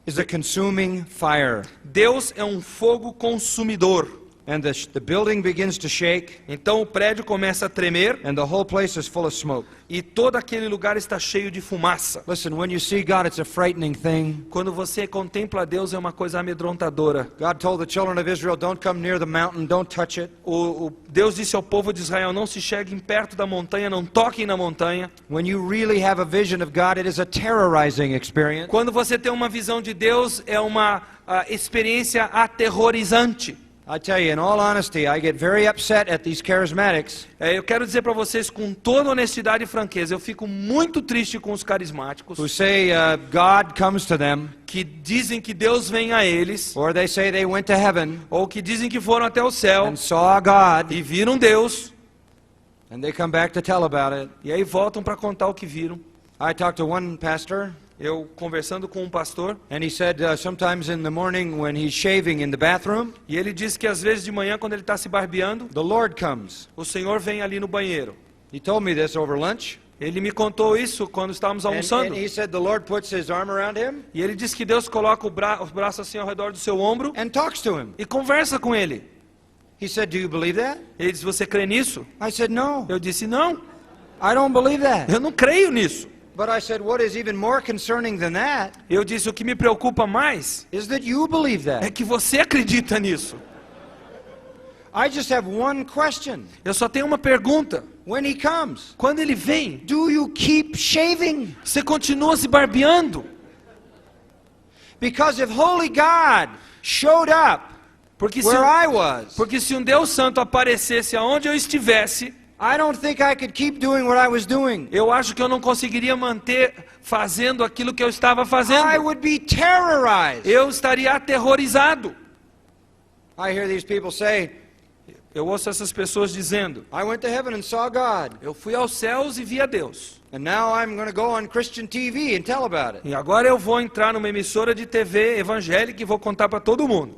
[SPEAKER 1] is a consuming fire.
[SPEAKER 2] Deus é um fogo consumidor.
[SPEAKER 1] And the building begins to shake,
[SPEAKER 2] Então o prédio começa a tremer
[SPEAKER 1] and the whole place is full of smoke.
[SPEAKER 2] e todo aquele lugar está cheio de fumaça.
[SPEAKER 1] Listen, when you see God, it's a frightening thing.
[SPEAKER 2] Quando você contempla Deus é uma coisa amedrontadora.
[SPEAKER 1] God told the children of Israel, don't come near the mountain, don't touch it.
[SPEAKER 2] O Deus disse ao povo de Israel, não se cheguem perto da montanha, não toquem na montanha.
[SPEAKER 1] When you really have a vision of God, it is a terrorizing experience.
[SPEAKER 2] Quando você tem uma visão de Deus, é uma experiência aterrorizante.
[SPEAKER 1] I tell you, in all honesty, I get very upset at these charismatics
[SPEAKER 2] Eu quero dizer para vocês com toda honestidade e franqueza, eu fico muito triste com os carismáticos
[SPEAKER 1] who say God comes to them,
[SPEAKER 2] que dizem que Deus vem a eles,
[SPEAKER 1] or they say they went to heaven
[SPEAKER 2] ou que dizem que foram até o céu
[SPEAKER 1] and saw God,
[SPEAKER 2] e viram Deus,
[SPEAKER 1] and they come back to tell about it.
[SPEAKER 2] e aí voltam para contar o que viram.
[SPEAKER 1] I talked to one pastor,
[SPEAKER 2] Eu conversando com um pastor,
[SPEAKER 1] and he said sometimes in the morning when he's shaving in the bathroom,
[SPEAKER 2] e ele disse que às vezes de manhã, quando ele está se barbeando,
[SPEAKER 1] the Lord comes.
[SPEAKER 2] o Senhor vem ali no banheiro.
[SPEAKER 1] He told me this over lunch.
[SPEAKER 2] Ele me contou isso quando estávamos almoçando.
[SPEAKER 1] And he said the Lord puts his arm around him
[SPEAKER 2] E ele disse que Deus coloca os braços assim ao redor do seu ombro
[SPEAKER 1] and talks to him.
[SPEAKER 2] e conversa com ele.
[SPEAKER 1] He said, do you believe that?
[SPEAKER 2] Ele disse, você crê nisso?
[SPEAKER 1] I said, no,
[SPEAKER 2] Eu disse, não,
[SPEAKER 1] I don't believe that.
[SPEAKER 2] eu não creio nisso.
[SPEAKER 1] But I said, what is even more concerning than that
[SPEAKER 2] Eu disse, o que me preocupa mais
[SPEAKER 1] is that you believe
[SPEAKER 2] é
[SPEAKER 1] that.
[SPEAKER 2] que você acredita nisso.
[SPEAKER 1] I just have one question.
[SPEAKER 2] Eu só tenho uma pergunta.
[SPEAKER 1] When he comes,
[SPEAKER 2] Quando ele vem,
[SPEAKER 1] do you keep shaving?
[SPEAKER 2] você continua se barbeando?
[SPEAKER 1] Because if holy God showed up
[SPEAKER 2] Porque
[SPEAKER 1] where I was,
[SPEAKER 2] porque se um Deus Santo aparecesse aonde eu estivesse,
[SPEAKER 1] I don't think I could keep doing what I was doing.
[SPEAKER 2] eu acho que eu não conseguiria manter fazendo aquilo que eu estava
[SPEAKER 1] I
[SPEAKER 2] fazendo.
[SPEAKER 1] would be terrorized.
[SPEAKER 2] Eu estaria aterrorizado.
[SPEAKER 1] I hear these people say,
[SPEAKER 2] Eu ouço essas pessoas dizendo,
[SPEAKER 1] I went to heaven and saw God.
[SPEAKER 2] eu fui aos céus e vi a Deus.
[SPEAKER 1] And now I'm going to go on Christian TV and tell about it.
[SPEAKER 2] E agora eu vou entrar numa emissora de TV evangélica e vou contar para todo mundo.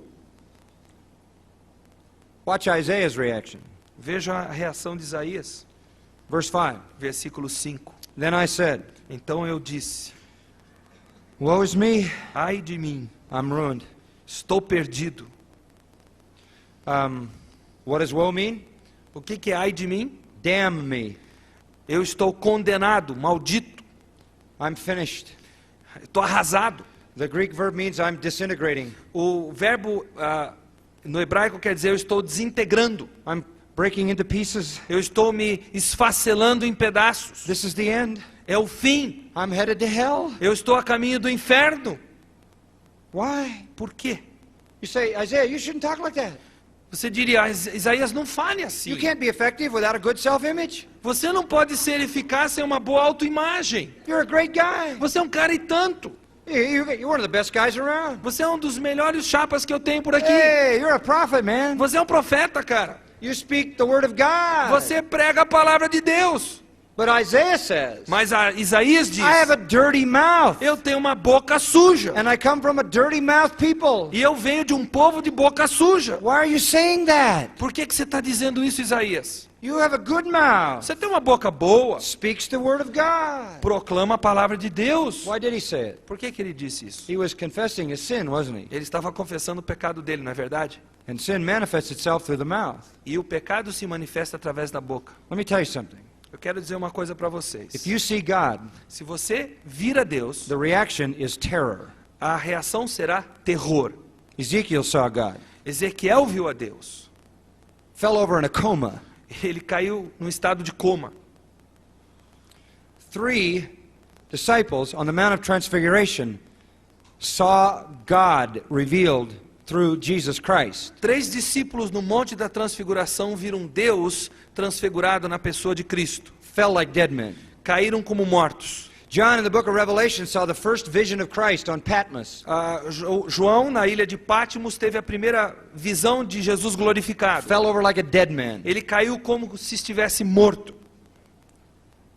[SPEAKER 1] Watch Isaiah's reaction.
[SPEAKER 2] Veja a reação de Isaías,
[SPEAKER 1] Verse 5.
[SPEAKER 2] versículo 5.
[SPEAKER 1] Then I said,
[SPEAKER 2] Então eu disse,
[SPEAKER 1] woe is me,
[SPEAKER 2] ai de mim,
[SPEAKER 1] I'm ruined.
[SPEAKER 2] estou perdido.
[SPEAKER 1] What does woe mean?
[SPEAKER 2] O que é ai de mim?
[SPEAKER 1] Damn me.
[SPEAKER 2] Eu estou condenado, maldito,
[SPEAKER 1] I'm finished.
[SPEAKER 2] estou arrasado.
[SPEAKER 1] The Greek verb means I'm disintegrating.
[SPEAKER 2] O verbo no hebraico quer dizer eu estou desintegrando.
[SPEAKER 1] I'm breaking into pieces.
[SPEAKER 2] Eu estou me esfacelando em pedaços.
[SPEAKER 1] This is the end.
[SPEAKER 2] É o fim.
[SPEAKER 1] I'm headed to hell.
[SPEAKER 2] Eu estou a caminho do inferno.
[SPEAKER 1] Why?
[SPEAKER 2] Por quê?
[SPEAKER 1] You say, Isaiah, you shouldn't talk like that.
[SPEAKER 2] Você diria, Isaías, não fale assim.
[SPEAKER 1] You can't be effective without a good self-image.
[SPEAKER 2] Você não pode ser eficaz sem uma boa autoimagem.
[SPEAKER 1] You're a great guy.
[SPEAKER 2] Você é um cara e tanto.
[SPEAKER 1] You're one of the best guys around.
[SPEAKER 2] Você é um dos melhores chapas que eu tenho por aqui.
[SPEAKER 1] Hey, you're a prophet, man.
[SPEAKER 2] Você é um profeta, cara.
[SPEAKER 1] You speak the word of God.
[SPEAKER 2] Você prega a palavra de Deus.
[SPEAKER 1] But Isaiah says,
[SPEAKER 2] Mas Isaías diz,
[SPEAKER 1] I have a dirty mouth.
[SPEAKER 2] eu tenho uma boca suja.
[SPEAKER 1] And I come from a dirty mouth people.
[SPEAKER 2] E eu venho de um povo de boca suja.
[SPEAKER 1] Why are you saying that?
[SPEAKER 2] Por que você está dizendo isso, Isaías?
[SPEAKER 1] You have a good mouth.
[SPEAKER 2] Você tem uma boca boa,
[SPEAKER 1] Speaks the word of God.
[SPEAKER 2] proclama a palavra de Deus.
[SPEAKER 1] Why did he say it?
[SPEAKER 2] Por que ele disse isso?
[SPEAKER 1] He was confessing his sin, wasn't he?
[SPEAKER 2] Ele estava confessando o pecado dele, não é verdade?
[SPEAKER 1] And sin manifests itself through the mouth.
[SPEAKER 2] E o pecado se manifesta através da boca.
[SPEAKER 1] Let me tell you something.
[SPEAKER 2] Eu quero dizer uma coisa para vocês.
[SPEAKER 1] If you see God,
[SPEAKER 2] Se você vir a Deus,
[SPEAKER 1] the reaction is terror.
[SPEAKER 2] a reação será terror.
[SPEAKER 1] Ezekiel saw God.
[SPEAKER 2] Ezequiel viu a Deus.
[SPEAKER 1] Fell over in a coma.
[SPEAKER 2] Ele caiu num estado de coma.
[SPEAKER 1] 3 disciples on the Mount of Transfiguration saw God revealed through Jesus Christ.
[SPEAKER 2] 3 discípulos no Monte da Transfiguração viram Deus transfigurado na pessoa de Cristo.
[SPEAKER 1] Fell like dead men.
[SPEAKER 2] Caíram como mortos.
[SPEAKER 1] John in the book of Revelation saw the first vision of Christ on Patmos.
[SPEAKER 2] João, na ilha de Patmos, teve a primeira visão de Jesus glorificado.
[SPEAKER 1] Fell over like a dead man.
[SPEAKER 2] Ele caiu como se estivesse morto.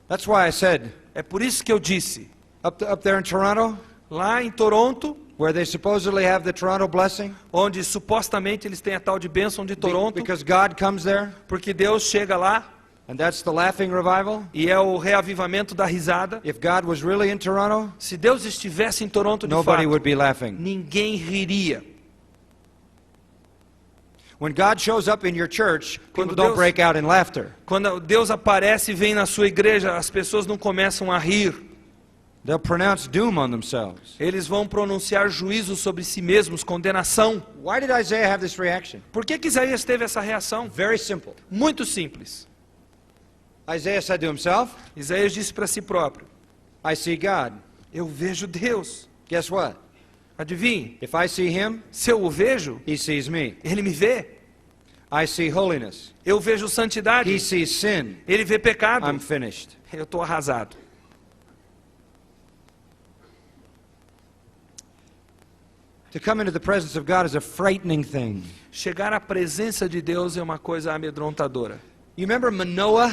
[SPEAKER 1] That's why I said,
[SPEAKER 2] É por isso que eu disse,
[SPEAKER 1] up there in Toronto,
[SPEAKER 2] lá em Toronto,
[SPEAKER 1] where they supposedly have the Toronto blessing,
[SPEAKER 2] onde supostamente eles têm a tal de bênção de Toronto,
[SPEAKER 1] because God comes there,
[SPEAKER 2] porque Deus chega lá,
[SPEAKER 1] and that's the laughing revival.
[SPEAKER 2] e é o reavivamento da risada.
[SPEAKER 1] If God was really in Toronto,
[SPEAKER 2] Se Deus estivesse em Toronto de
[SPEAKER 1] nobody
[SPEAKER 2] fato,
[SPEAKER 1] would be laughing.
[SPEAKER 2] ninguém riria.
[SPEAKER 1] When God shows up in your church, people
[SPEAKER 2] Quando
[SPEAKER 1] don't
[SPEAKER 2] Deus-
[SPEAKER 1] break out in laughter.
[SPEAKER 2] Quando Deus aparece e vem na sua igreja, as pessoas não começam a rir.
[SPEAKER 1] They'll pronounce doom on themselves.
[SPEAKER 2] Eles vão pronunciar juízo sobre si mesmos, condenação.
[SPEAKER 1] Why did Isaiah have this reaction?
[SPEAKER 2] Por que Isaías teve essa reação?
[SPEAKER 1] Very simple.
[SPEAKER 2] Muito simples.
[SPEAKER 1] Isaiah said to himself,
[SPEAKER 2] Isaías disse para si próprio,
[SPEAKER 1] I see God.
[SPEAKER 2] eu vejo Deus.
[SPEAKER 1] Guess what?
[SPEAKER 2] Adivinhe,
[SPEAKER 1] If I see him,
[SPEAKER 2] se eu o vejo,
[SPEAKER 1] he sees me.
[SPEAKER 2] ele me vê.
[SPEAKER 1] I see holiness.
[SPEAKER 2] Eu vejo santidade,
[SPEAKER 1] He sees sin.
[SPEAKER 2] ele vê pecado.
[SPEAKER 1] I'm finished.
[SPEAKER 2] Eu estou arrasado.
[SPEAKER 1] To come into the presence of God is a frightening thing.
[SPEAKER 2] Chegar à presença de Deus é uma coisa amedrontadora.
[SPEAKER 1] You remember Manoah,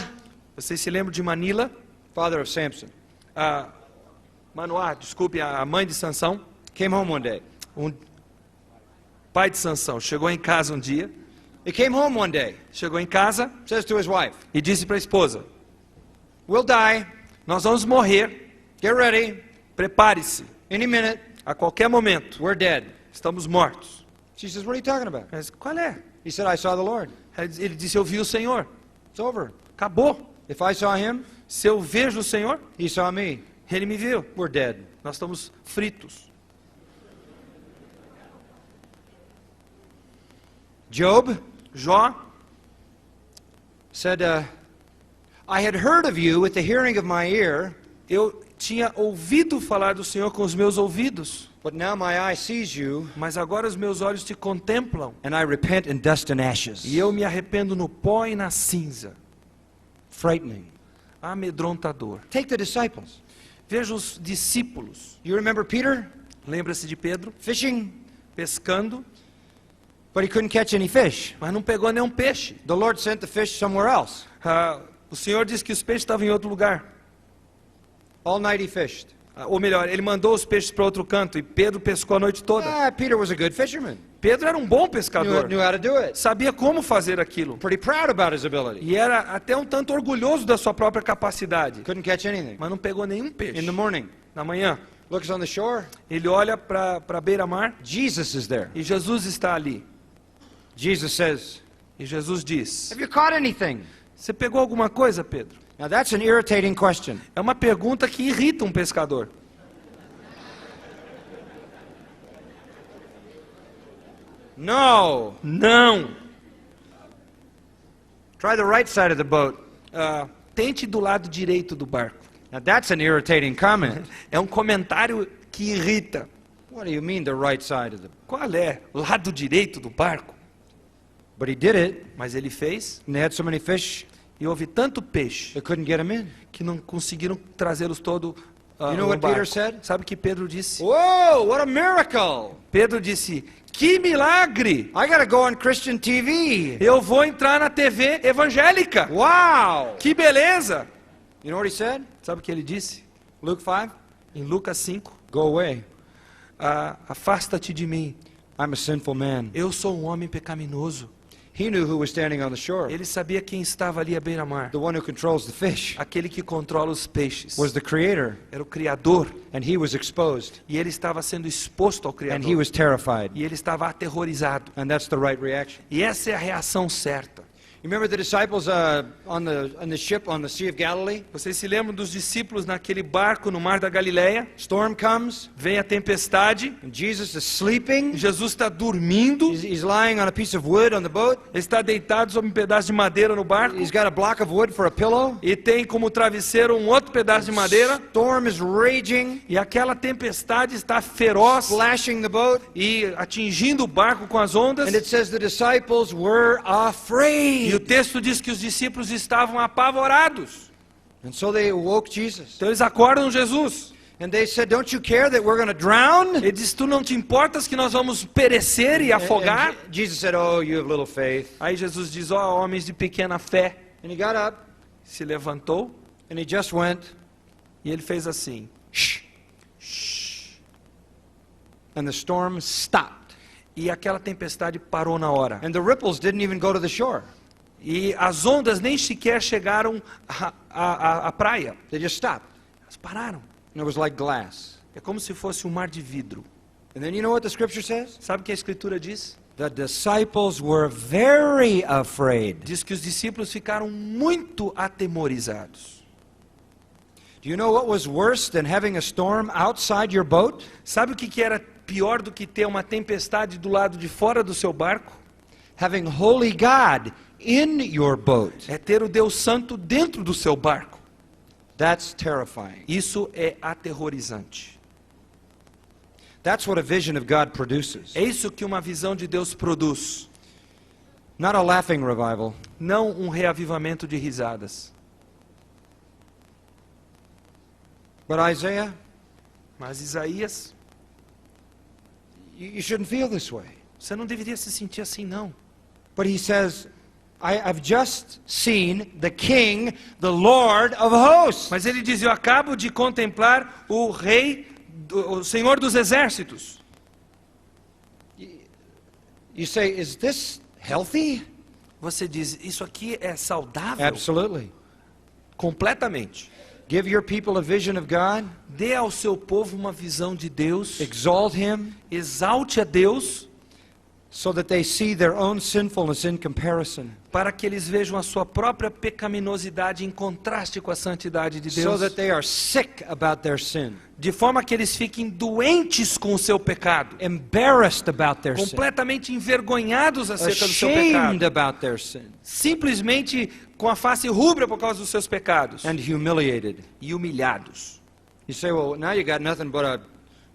[SPEAKER 2] Vocês se lembram de Manila?
[SPEAKER 1] father of Samson,
[SPEAKER 2] Manoá, desculpe, a mãe de Sansão,
[SPEAKER 1] came home one day.
[SPEAKER 2] um pai de Sansão, chegou em casa um dia,
[SPEAKER 1] He came home one day,
[SPEAKER 2] chegou em casa
[SPEAKER 1] says to his wife,
[SPEAKER 2] e disse para a esposa,
[SPEAKER 1] we'll die,
[SPEAKER 2] nós vamos morrer,
[SPEAKER 1] get ready,
[SPEAKER 2] prepare-se,
[SPEAKER 1] any minute,
[SPEAKER 2] a qualquer momento,
[SPEAKER 1] we're dead.
[SPEAKER 2] estamos mortos.
[SPEAKER 1] She says, what are you talking about?
[SPEAKER 2] Mas qual é?
[SPEAKER 1] He said, I saw the Lord.
[SPEAKER 2] Ele disse, eu vi o Senhor,
[SPEAKER 1] It's over.
[SPEAKER 2] acabou.
[SPEAKER 1] If I saw him,
[SPEAKER 2] Se eu vejo o Senhor,
[SPEAKER 1] he saw me.
[SPEAKER 2] ele me viu,
[SPEAKER 1] We're dead.
[SPEAKER 2] nós estamos fritos.
[SPEAKER 1] Job
[SPEAKER 2] Jó
[SPEAKER 1] said, I had heard of you with the hearing of my ear,
[SPEAKER 2] eu tinha ouvido falar do Senhor com os meus ouvidos,
[SPEAKER 1] but now my eye sees you,
[SPEAKER 2] mas agora os meus olhos te contemplam,
[SPEAKER 1] and I repent in dust and ashes.
[SPEAKER 2] e eu me arrependo no pó e na cinza.
[SPEAKER 1] Frightening.
[SPEAKER 2] Amedrontador.
[SPEAKER 1] Take the disciples.
[SPEAKER 2] Veja os discípulos.
[SPEAKER 1] You remember Peter
[SPEAKER 2] Lembra-se de Pedro
[SPEAKER 1] fishing,
[SPEAKER 2] pescando,
[SPEAKER 1] but he couldn't catch any fish.
[SPEAKER 2] mas não pegou nenhum peixe.
[SPEAKER 1] The Lord sent the fish somewhere else.
[SPEAKER 2] O Senhor disse que os peixes estavam em outro lugar.
[SPEAKER 1] All night he fished.
[SPEAKER 2] Ou melhor, ele mandou os peixes para outro canto e Pedro pescou a noite toda.
[SPEAKER 1] Peter was a good fisherman.
[SPEAKER 2] Pedro era um bom pescador.
[SPEAKER 1] Knew how to do it.
[SPEAKER 2] Sabia como fazer aquilo.
[SPEAKER 1] Pretty proud about his ability.
[SPEAKER 2] E era até um tanto orgulhoso da sua própria capacidade.
[SPEAKER 1] Couldn't catch anything.
[SPEAKER 2] Mas não pegou nenhum peixe.
[SPEAKER 1] In the morning,
[SPEAKER 2] Na manhã,
[SPEAKER 1] looks on the shore.
[SPEAKER 2] ele olha para a beira-mar
[SPEAKER 1] Jesus is there.
[SPEAKER 2] e Jesus está ali.
[SPEAKER 1] Jesus says,
[SPEAKER 2] E Jesus diz,
[SPEAKER 1] have you caught anything?
[SPEAKER 2] você pegou alguma coisa, Pedro?
[SPEAKER 1] Now that's an irritating question.
[SPEAKER 2] É uma pergunta que irrita um pescador.
[SPEAKER 1] No.
[SPEAKER 2] Não!
[SPEAKER 1] Try the right side of the boat.
[SPEAKER 2] Tente do lado direito do barco.
[SPEAKER 1] Now that's an irritating comment.
[SPEAKER 2] É um comentário que irrita.
[SPEAKER 1] What do you mean the right side of the boat?
[SPEAKER 2] Qual é? O lado direito do barco?
[SPEAKER 1] But he did it,
[SPEAKER 2] Mas ele fez
[SPEAKER 1] and they had so many fish,
[SPEAKER 2] e houve tanto peixe
[SPEAKER 1] they couldn't get him in.
[SPEAKER 2] que não conseguiram trazê-los todo
[SPEAKER 1] You know
[SPEAKER 2] no
[SPEAKER 1] what
[SPEAKER 2] barco.
[SPEAKER 1] Peter said?
[SPEAKER 2] Sabe o que Pedro disse?
[SPEAKER 1] Whoa, what a miracle!
[SPEAKER 2] Pedro disse, que milagre!
[SPEAKER 1] I gotta go on Christian TV.
[SPEAKER 2] Eu vou entrar na TV evangélica.
[SPEAKER 1] Wow!
[SPEAKER 2] Que beleza!
[SPEAKER 1] You know what he said?
[SPEAKER 2] Sabe o que ele disse?
[SPEAKER 1] Luke 5,
[SPEAKER 2] Em Lucas 5,
[SPEAKER 1] go away.
[SPEAKER 2] afasta-te de mim,
[SPEAKER 1] I'm a sinful man.
[SPEAKER 2] eu sou um homem pecaminoso.
[SPEAKER 1] He knew who was standing on the shore.
[SPEAKER 2] Ele sabia quem estava ali à beira-mar.
[SPEAKER 1] The one who controls the fish
[SPEAKER 2] Aquele que controla os peixes.
[SPEAKER 1] was the Creator,
[SPEAKER 2] Era o Criador.
[SPEAKER 1] and he was exposed,
[SPEAKER 2] E ele estava sendo exposto ao
[SPEAKER 1] and he
[SPEAKER 2] Criador.
[SPEAKER 1] was terrified.
[SPEAKER 2] E ele estava aterrorizado.
[SPEAKER 1] And that's the right reaction.
[SPEAKER 2] E essa é a reação certa.
[SPEAKER 1] You remember the disciples on the ship on the Sea of Galilee?
[SPEAKER 2] Vocês se lembram dos discípulos naquele barco no mar da Galileia?
[SPEAKER 1] Storm comes,
[SPEAKER 2] Vem a tempestade.
[SPEAKER 1] and Jesus is sleeping.
[SPEAKER 2] Jesus está dormindo.
[SPEAKER 1] He's lying on a piece of wood on the boat.
[SPEAKER 2] Ele está deitado sobre um pedaço de madeira no barco.
[SPEAKER 1] He's got a block of wood for a pillow.
[SPEAKER 2] E tem como travesseiro um outro pedaço de madeira.
[SPEAKER 1] Storm is raging,
[SPEAKER 2] E aquela tempestade está feroz
[SPEAKER 1] splashing the boat.
[SPEAKER 2] e atingindo o barco com as ondas.
[SPEAKER 1] And it says the disciples were
[SPEAKER 2] E o
[SPEAKER 1] afraid.
[SPEAKER 2] texto diz que os discípulos estavam apavorados.
[SPEAKER 1] And so they awoke Jesus.
[SPEAKER 2] Então eles acordam Jesus.
[SPEAKER 1] And they said, "Don't you care that we're going to drown?"
[SPEAKER 2] Ele diz, tu não te importas que nós vamos perecer e afogar?
[SPEAKER 1] And Jesus said, "Oh, you have little faith."
[SPEAKER 2] Aí Jesus diz, ó, homens de pequena fé.
[SPEAKER 1] And he got up
[SPEAKER 2] Se levantou
[SPEAKER 1] and he just went,
[SPEAKER 2] e ele fez assim.
[SPEAKER 1] "Shh." And the storm stopped.
[SPEAKER 2] E aquela tempestade parou na hora.
[SPEAKER 1] And the ripples didn't even go to the shore.
[SPEAKER 2] E as ondas nem sequer chegaram à praia.
[SPEAKER 1] They just stopped.
[SPEAKER 2] Elas pararam.
[SPEAKER 1] And it was like glass.
[SPEAKER 2] É como se fosse um mar de vidro.
[SPEAKER 1] And then you know what the scripture says?
[SPEAKER 2] Sabe o que a Escritura diz?
[SPEAKER 1] The disciples were very afraid.
[SPEAKER 2] Diz que os discípulos ficaram muito atemorizados.
[SPEAKER 1] Do you know what was worse than having a storm outside your boat?
[SPEAKER 2] Sabe o que era pior do que ter uma tempestade do lado de fora do seu barco?
[SPEAKER 1] Having holy God in your boat.
[SPEAKER 2] É ter o Deus Santo dentro do seu barco.
[SPEAKER 1] That's terrifying.
[SPEAKER 2] Isso é aterrorizante.
[SPEAKER 1] That's what a vision of God produces.
[SPEAKER 2] É isso que uma visão de Deus produz.
[SPEAKER 1] Not a laughing revival,
[SPEAKER 2] Não um reavivamento de risadas.
[SPEAKER 1] but Isaiah,
[SPEAKER 2] Mas Isaías,
[SPEAKER 1] you shouldn't feel this way.
[SPEAKER 2] você não deveria se sentir assim, não.
[SPEAKER 1] But he says, I've just seen the King, the Lord of hosts.
[SPEAKER 2] Mas ele diz, eu acabo de contemplar o rei, o Senhor dos exércitos.
[SPEAKER 1] You say, is this healthy?
[SPEAKER 2] Você diz, isso aqui é saudável?
[SPEAKER 1] Absolutely.
[SPEAKER 2] Completamente.
[SPEAKER 1] Give your people a vision of God,
[SPEAKER 2] Dê ao seu povo uma visão de Deus.
[SPEAKER 1] exalt Him,
[SPEAKER 2] Exalte a Deus,
[SPEAKER 1] so that they see their own sinfulness in comparison,
[SPEAKER 2] para que eles vejam a sua própria pecaminosidade em contraste com a santidade de
[SPEAKER 1] so
[SPEAKER 2] Deus.
[SPEAKER 1] that they are sick about their sin,
[SPEAKER 2] De forma que eles fiquem doentes com o seu pecado.
[SPEAKER 1] embarrassed about their sin,
[SPEAKER 2] Completamente envergonhados acerca do seu pecado.
[SPEAKER 1] ashamed about their sin,
[SPEAKER 2] Simplesmente com a face rubra por causa dos seus pecados.
[SPEAKER 1] and humiliated.
[SPEAKER 2] E humilhados.
[SPEAKER 1] You say, well, now you got nothing but a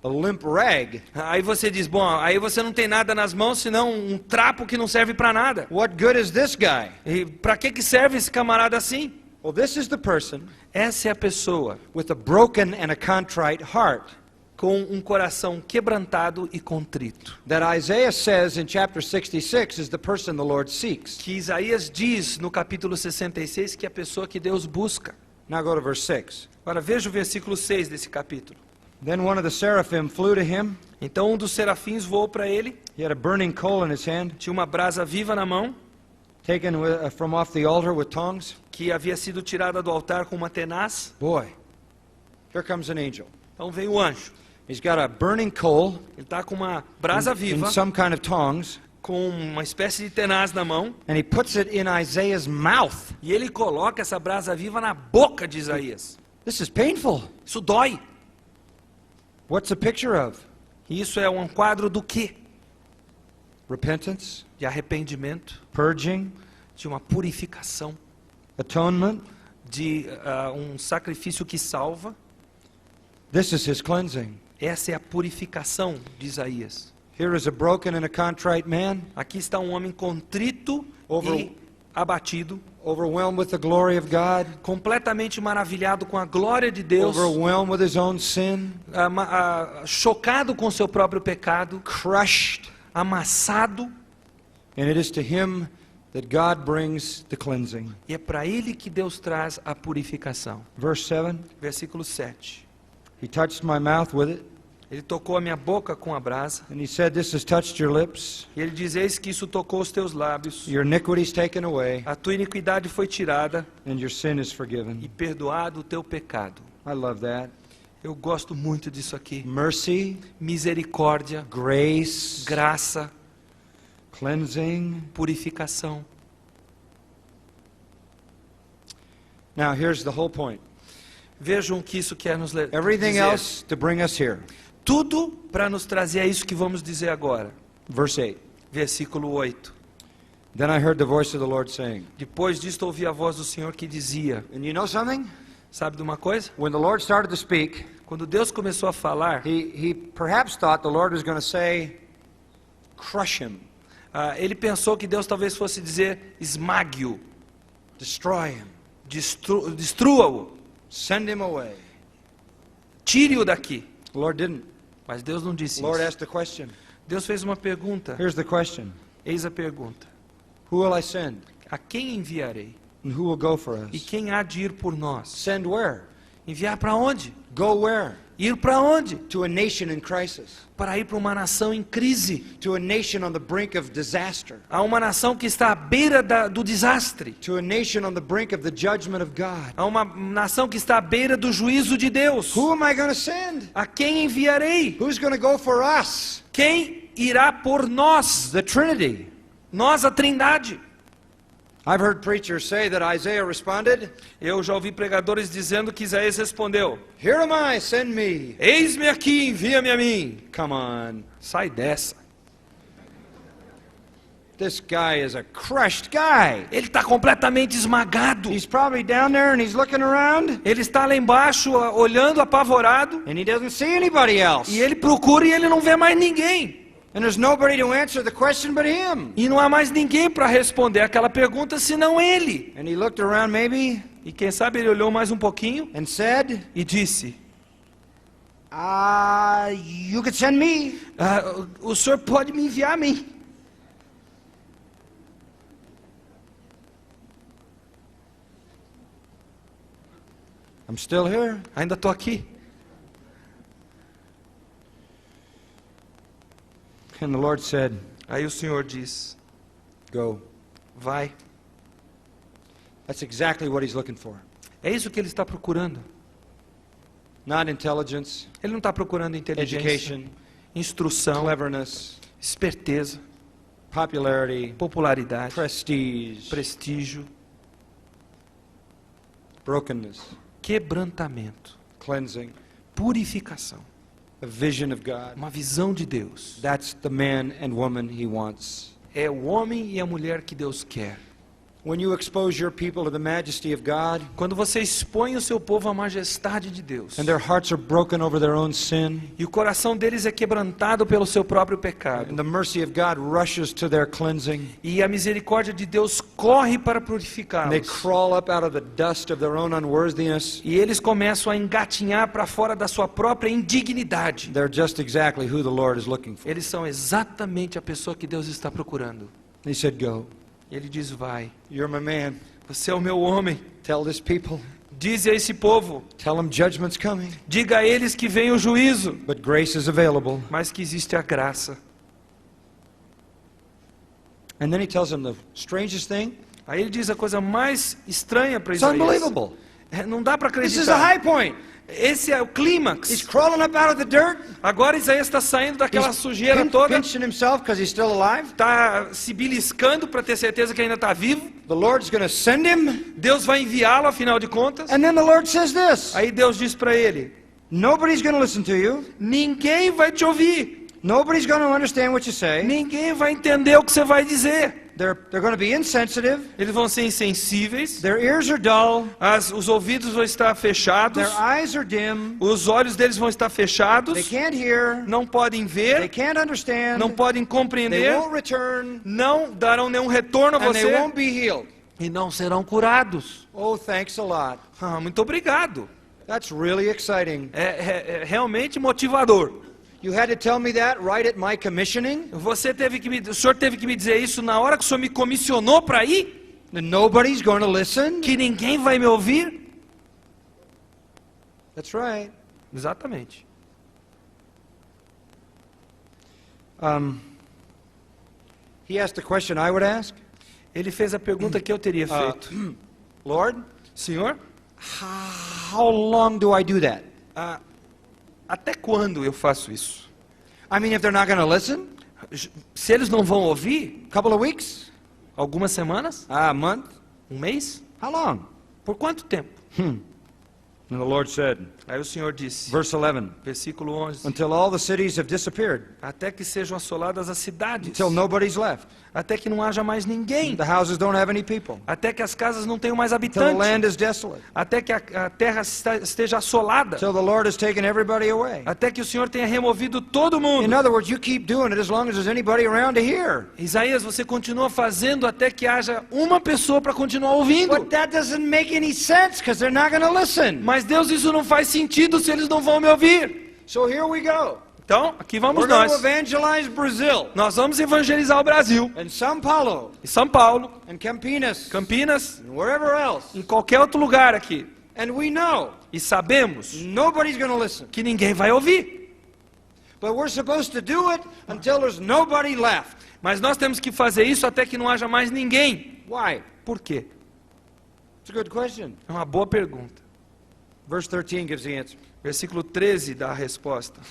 [SPEAKER 1] limp rag.
[SPEAKER 2] Aí você diz, bom, aí você não tem nada nas mãos senão um trapo que não serve para nada.
[SPEAKER 1] What good is this guy?
[SPEAKER 2] E para que serve esse camarada assim?
[SPEAKER 1] Well, this is the person
[SPEAKER 2] Essa é a pessoa
[SPEAKER 1] with a broken and a contrite heart
[SPEAKER 2] com um coração quebrantado e contrito.
[SPEAKER 1] that Isaiah says in chapter 66 is the person the Lord seeks.
[SPEAKER 2] Que Isaías diz no capítulo 66 que é a pessoa que Deus busca.
[SPEAKER 1] Now go to verse 6.
[SPEAKER 2] Agora veja o versículo 6 desse capítulo.
[SPEAKER 1] Then one of the seraphim flew to him.
[SPEAKER 2] Então um dos serafins voou para ele,
[SPEAKER 1] He had a burning coal in his hand,
[SPEAKER 2] tinha uma brasa viva na mão,
[SPEAKER 1] taken from off the altar with tongs.
[SPEAKER 2] que havia sido tirada do altar com uma tenaz.
[SPEAKER 1] Boy, here comes an angel.
[SPEAKER 2] Então veio o anjo.
[SPEAKER 1] He's got a burning coal
[SPEAKER 2] Ele está com uma brasa
[SPEAKER 1] in
[SPEAKER 2] viva,
[SPEAKER 1] some kind of tongs,
[SPEAKER 2] com uma espécie de tenaz na mão,
[SPEAKER 1] and he puts it in Isaiah's mouth.
[SPEAKER 2] e ele coloca essa brasa viva na boca de Isaías.
[SPEAKER 1] This is painful.
[SPEAKER 2] Isso dói.
[SPEAKER 1] What's a picture of?
[SPEAKER 2] E isso é um quadro do quê?
[SPEAKER 1] Repentance,
[SPEAKER 2] De arrependimento,
[SPEAKER 1] purging,
[SPEAKER 2] de uma purificação,
[SPEAKER 1] atonement.
[SPEAKER 2] de um sacrifício que salva.
[SPEAKER 1] This is his cleansing.
[SPEAKER 2] Essa é a purificação de Isaías.
[SPEAKER 1] Here is a broken and a contrite man,
[SPEAKER 2] Aqui está um homem contrito
[SPEAKER 1] Over-
[SPEAKER 2] e abatido,
[SPEAKER 1] overwhelmed with the glory of God,
[SPEAKER 2] completamente maravilhado com a glória de Deus,
[SPEAKER 1] overwhelmed with his own sin,
[SPEAKER 2] chocado com seu próprio pecado,
[SPEAKER 1] crushed.
[SPEAKER 2] amassado,
[SPEAKER 1] And it is to him that God brings the cleansing.
[SPEAKER 2] e é para ele que Deus traz a purificação.
[SPEAKER 1] Verse 7,
[SPEAKER 2] Versículo 7.
[SPEAKER 1] he touched my mouth with it,
[SPEAKER 2] Ele tocou a minha boca com a brasa.
[SPEAKER 1] And he said, this has touched your lips.
[SPEAKER 2] E ele diz, eis que isso tocou os teus lábios.
[SPEAKER 1] Your iniquity is taken away,
[SPEAKER 2] A tua iniquidade foi tirada
[SPEAKER 1] and your sin is
[SPEAKER 2] e
[SPEAKER 1] forgiven.
[SPEAKER 2] perdoado o teu pecado.
[SPEAKER 1] I love that.
[SPEAKER 2] Eu gosto muito disso aqui.
[SPEAKER 1] Mercy,
[SPEAKER 2] Misericórdia,
[SPEAKER 1] grace,
[SPEAKER 2] graça,
[SPEAKER 1] cleansing.
[SPEAKER 2] purificação.
[SPEAKER 1] Now, here's the whole point.
[SPEAKER 2] Vejam o que isso quer nos
[SPEAKER 1] Everything
[SPEAKER 2] dizer.
[SPEAKER 1] else to bring us here.
[SPEAKER 2] Tudo para nos trazer a isso que vamos dizer agora.
[SPEAKER 1] Verse 8.
[SPEAKER 2] Versículo 8.
[SPEAKER 1] Then I heard the voice of the Lord saying,
[SPEAKER 2] Depois disto ouvi a voz do Senhor que dizia,
[SPEAKER 1] and you know something?
[SPEAKER 2] sabe de uma coisa?
[SPEAKER 1] When the Lord started to speak,
[SPEAKER 2] Quando Deus começou a falar,
[SPEAKER 1] he perhaps thought the Lord was going to say, crush him,
[SPEAKER 2] ele pensou que Deus talvez fosse dizer, esmague-o,
[SPEAKER 1] destroy him,
[SPEAKER 2] destrua-o,
[SPEAKER 1] send him away.
[SPEAKER 2] tire-o daqui.
[SPEAKER 1] The Lord didn't.
[SPEAKER 2] Mas Deus não disse
[SPEAKER 1] The Lord
[SPEAKER 2] isso.
[SPEAKER 1] asked the question.
[SPEAKER 2] Deus fez uma pergunta.
[SPEAKER 1] Here's the question.
[SPEAKER 2] Eis a pergunta.
[SPEAKER 1] Who will I send?
[SPEAKER 2] A quem enviarei?
[SPEAKER 1] And who will go for
[SPEAKER 2] E
[SPEAKER 1] us?
[SPEAKER 2] quem há de ir por nós?
[SPEAKER 1] Send where?
[SPEAKER 2] Enviar para onde?
[SPEAKER 1] Go where?
[SPEAKER 2] Ir para onde?
[SPEAKER 1] To a nation in crisis.
[SPEAKER 2] Para ir para uma nação em crise.
[SPEAKER 1] To a nation on the brink of disaster.
[SPEAKER 2] A uma nação que está à beira do desastre.
[SPEAKER 1] To a nation on the brink of the judgment of God.
[SPEAKER 2] A uma nação que está à beira do juízo de Deus.
[SPEAKER 1] Who am I going to send?
[SPEAKER 2] A quem enviarei?
[SPEAKER 1] Who's going to go for us?
[SPEAKER 2] Quem irá por nós?
[SPEAKER 1] The Trinity.
[SPEAKER 2] Nós, a Trindade.
[SPEAKER 1] I've heard preachers say that Isaiah responded,
[SPEAKER 2] Eu já ouvi pregadores dizendo que Isaías respondeu,
[SPEAKER 1] here am I, send me.
[SPEAKER 2] eis-me aqui, envia-me a mim.
[SPEAKER 1] Come on.
[SPEAKER 2] Sai dessa.
[SPEAKER 1] This guy is a crushed guy.
[SPEAKER 2] Ele está completamente esmagado.
[SPEAKER 1] He's probably down there and he's looking around
[SPEAKER 2] Ele está lá embaixo, olhando apavorado.
[SPEAKER 1] and he doesn't see anybody else.
[SPEAKER 2] E ele procura e ele não vê mais ninguém.
[SPEAKER 1] And there's nobody to answer the question but him.
[SPEAKER 2] E não há mais ninguém para responder aquela pergunta senão ele.
[SPEAKER 1] And he looked around maybe
[SPEAKER 2] E quem sabe ele olhou mais um pouquinho
[SPEAKER 1] and said,
[SPEAKER 2] e disse,
[SPEAKER 1] you could send me.
[SPEAKER 2] o senhor pode me enviar a mim.
[SPEAKER 1] I'm still here.
[SPEAKER 2] Ainda estou aqui.
[SPEAKER 1] And the Lord said,
[SPEAKER 2] Aí o Senhor diz,
[SPEAKER 1] go.
[SPEAKER 2] vai.
[SPEAKER 1] That's exactly what he's looking for.
[SPEAKER 2] É isso que ele está procurando.
[SPEAKER 1] Not intelligence,
[SPEAKER 2] Ele não está procurando inteligência,
[SPEAKER 1] education,
[SPEAKER 2] instrução,
[SPEAKER 1] cleverness,
[SPEAKER 2] esperteza,
[SPEAKER 1] popularity,
[SPEAKER 2] popularidade,
[SPEAKER 1] prestige,
[SPEAKER 2] prestígio,
[SPEAKER 1] brokenness,
[SPEAKER 2] quebrantamento,
[SPEAKER 1] cleansing,
[SPEAKER 2] purificação,
[SPEAKER 1] a vision of God.
[SPEAKER 2] uma visão de Deus.
[SPEAKER 1] That's the man and woman he wants.
[SPEAKER 2] É o homem e a mulher que Deus quer.
[SPEAKER 1] When you expose your people to the majesty of God,
[SPEAKER 2] Quando você expõe o seu povo à majestade de Deus,
[SPEAKER 1] and their hearts are broken over their own sin,
[SPEAKER 2] e o coração deles é quebrantado pelo seu próprio
[SPEAKER 1] and
[SPEAKER 2] pecado,
[SPEAKER 1] the mercy of God rushes to their cleansing,
[SPEAKER 2] e a misericórdia de Deus corre para
[SPEAKER 1] and they
[SPEAKER 2] purificá-los,
[SPEAKER 1] crawl up out of the dust of their own unworthiness,
[SPEAKER 2] e eles começam a engatinhar para fora da sua própria indignidade.
[SPEAKER 1] they're just exactly who the Lord is looking for.
[SPEAKER 2] Eles são exatamente a pessoa que Deus está procurando.
[SPEAKER 1] He said, go.
[SPEAKER 2] Ele diz, vai.
[SPEAKER 1] You're my man.
[SPEAKER 2] Você é o meu homem.
[SPEAKER 1] Tell this people.
[SPEAKER 2] Dize a esse povo,
[SPEAKER 1] Tell them judgment's coming.
[SPEAKER 2] diga a eles que vem o juízo,
[SPEAKER 1] But grace is available.
[SPEAKER 2] mas que existe a graça.
[SPEAKER 1] And then he tells them the strangest thing.
[SPEAKER 2] Aí ele diz a coisa mais estranha para
[SPEAKER 1] It's
[SPEAKER 2] Isaías.
[SPEAKER 1] unbelievable.
[SPEAKER 2] Não dá para
[SPEAKER 1] This is a
[SPEAKER 2] acreditar.
[SPEAKER 1] high point.
[SPEAKER 2] Esse é o
[SPEAKER 1] He's
[SPEAKER 2] clímax.
[SPEAKER 1] crawling up out of the dirt.
[SPEAKER 2] Agora Isaías está saindo daquela
[SPEAKER 1] He's
[SPEAKER 2] sujeira toda,
[SPEAKER 1] pinching himself because he's still alive.
[SPEAKER 2] está se beliscando para ter certeza que ainda está vivo.
[SPEAKER 1] The Lord's going to send him.
[SPEAKER 2] Deus vai enviá-lo, afinal de contas.
[SPEAKER 1] And then the Lord says this.
[SPEAKER 2] Aí Deus diz para ele,
[SPEAKER 1] Nobody's going to listen to you.
[SPEAKER 2] ninguém vai te ouvir.
[SPEAKER 1] Nobody's going to understand what you say.
[SPEAKER 2] Ninguém vai entender o que você vai dizer.
[SPEAKER 1] They're going to be insensitive.
[SPEAKER 2] Eles vão ser insensíveis.
[SPEAKER 1] Their ears are dull.
[SPEAKER 2] Os ouvidos vão estar fechados.
[SPEAKER 1] Their eyes are dim.
[SPEAKER 2] Os olhos deles vão estar fechados.
[SPEAKER 1] They can't hear.
[SPEAKER 2] Não podem
[SPEAKER 1] They
[SPEAKER 2] ver.
[SPEAKER 1] can't understand.
[SPEAKER 2] Não podem
[SPEAKER 1] They
[SPEAKER 2] compreender.
[SPEAKER 1] won't return.
[SPEAKER 2] Não darão nenhum retorno a
[SPEAKER 1] And they
[SPEAKER 2] você.
[SPEAKER 1] won't be healed.
[SPEAKER 2] E não serão curados.
[SPEAKER 1] Oh, thanks a lot.
[SPEAKER 2] Muito obrigado.
[SPEAKER 1] That's really exciting.
[SPEAKER 2] É realmente motivador.
[SPEAKER 1] You had to tell me that right at my commissioning?
[SPEAKER 2] O senhor teve que me dizer isso na hora que o senhor me comissionou para ir?
[SPEAKER 1] And nobody's going to listen?
[SPEAKER 2] Que ninguém vai me ouvir?
[SPEAKER 1] That's right.
[SPEAKER 2] Exatamente.
[SPEAKER 1] He asked the question I would ask.
[SPEAKER 2] Ele fez a pergunta que eu teria feito.
[SPEAKER 1] Lord,
[SPEAKER 2] Senhor,
[SPEAKER 1] how long do I do that?
[SPEAKER 2] até quando eu faço isso?
[SPEAKER 1] I mean, if they're not going to listen,
[SPEAKER 2] Se eles não vão ouvir,
[SPEAKER 1] a couple of weeks,
[SPEAKER 2] algumas semanas,
[SPEAKER 1] a month,
[SPEAKER 2] um mês,
[SPEAKER 1] how long?
[SPEAKER 2] por quanto tempo?
[SPEAKER 1] And the Lord said,
[SPEAKER 2] Aí o Senhor disse,
[SPEAKER 1] verse 11,
[SPEAKER 2] versículo 11,
[SPEAKER 1] until all the cities have disappeared,
[SPEAKER 2] até que sejam assoladas as cidades,
[SPEAKER 1] until nobody's left,
[SPEAKER 2] até que não haja mais ninguém,
[SPEAKER 1] the houses don't have any people,
[SPEAKER 2] até que as casas não tenham mais
[SPEAKER 1] until the
[SPEAKER 2] habitantes,
[SPEAKER 1] land is desolate,
[SPEAKER 2] até que a terra esteja assolada,
[SPEAKER 1] until the Lord has taken everybody away.
[SPEAKER 2] até que o Senhor tenha removido todo
[SPEAKER 1] In
[SPEAKER 2] mundo.
[SPEAKER 1] other words, you keep doing it as long as there's anybody around to hear.
[SPEAKER 2] Isaías, você continua fazendo até que haja uma pessoa para continuar ouvindo.
[SPEAKER 1] But that doesn't make any sense because they're not going to listen.
[SPEAKER 2] Mas Deus, isso não faz sentido se eles não vão me ouvir.
[SPEAKER 1] So here we go.
[SPEAKER 2] Então, aqui vamos
[SPEAKER 1] We're going to
[SPEAKER 2] nós.
[SPEAKER 1] evangelize Brazil
[SPEAKER 2] Nós vamos evangelizar o Brasil,
[SPEAKER 1] and São Paulo
[SPEAKER 2] e São Paulo,
[SPEAKER 1] and Campinas
[SPEAKER 2] Campinas,
[SPEAKER 1] and wherever else.
[SPEAKER 2] em qualquer outro lugar aqui.
[SPEAKER 1] And we know
[SPEAKER 2] E sabemos
[SPEAKER 1] nobody's going to listen.
[SPEAKER 2] que ninguém vai ouvir.
[SPEAKER 1] But we're supposed to do it until there's nobody left.
[SPEAKER 2] Mas nós temos que fazer isso até que não haja mais ninguém.
[SPEAKER 1] Why?
[SPEAKER 2] Por quê?
[SPEAKER 1] It's a good question.
[SPEAKER 2] É uma boa pergunta.
[SPEAKER 1] Verse 13 gives the answer.
[SPEAKER 2] Versículo 13 dá a resposta.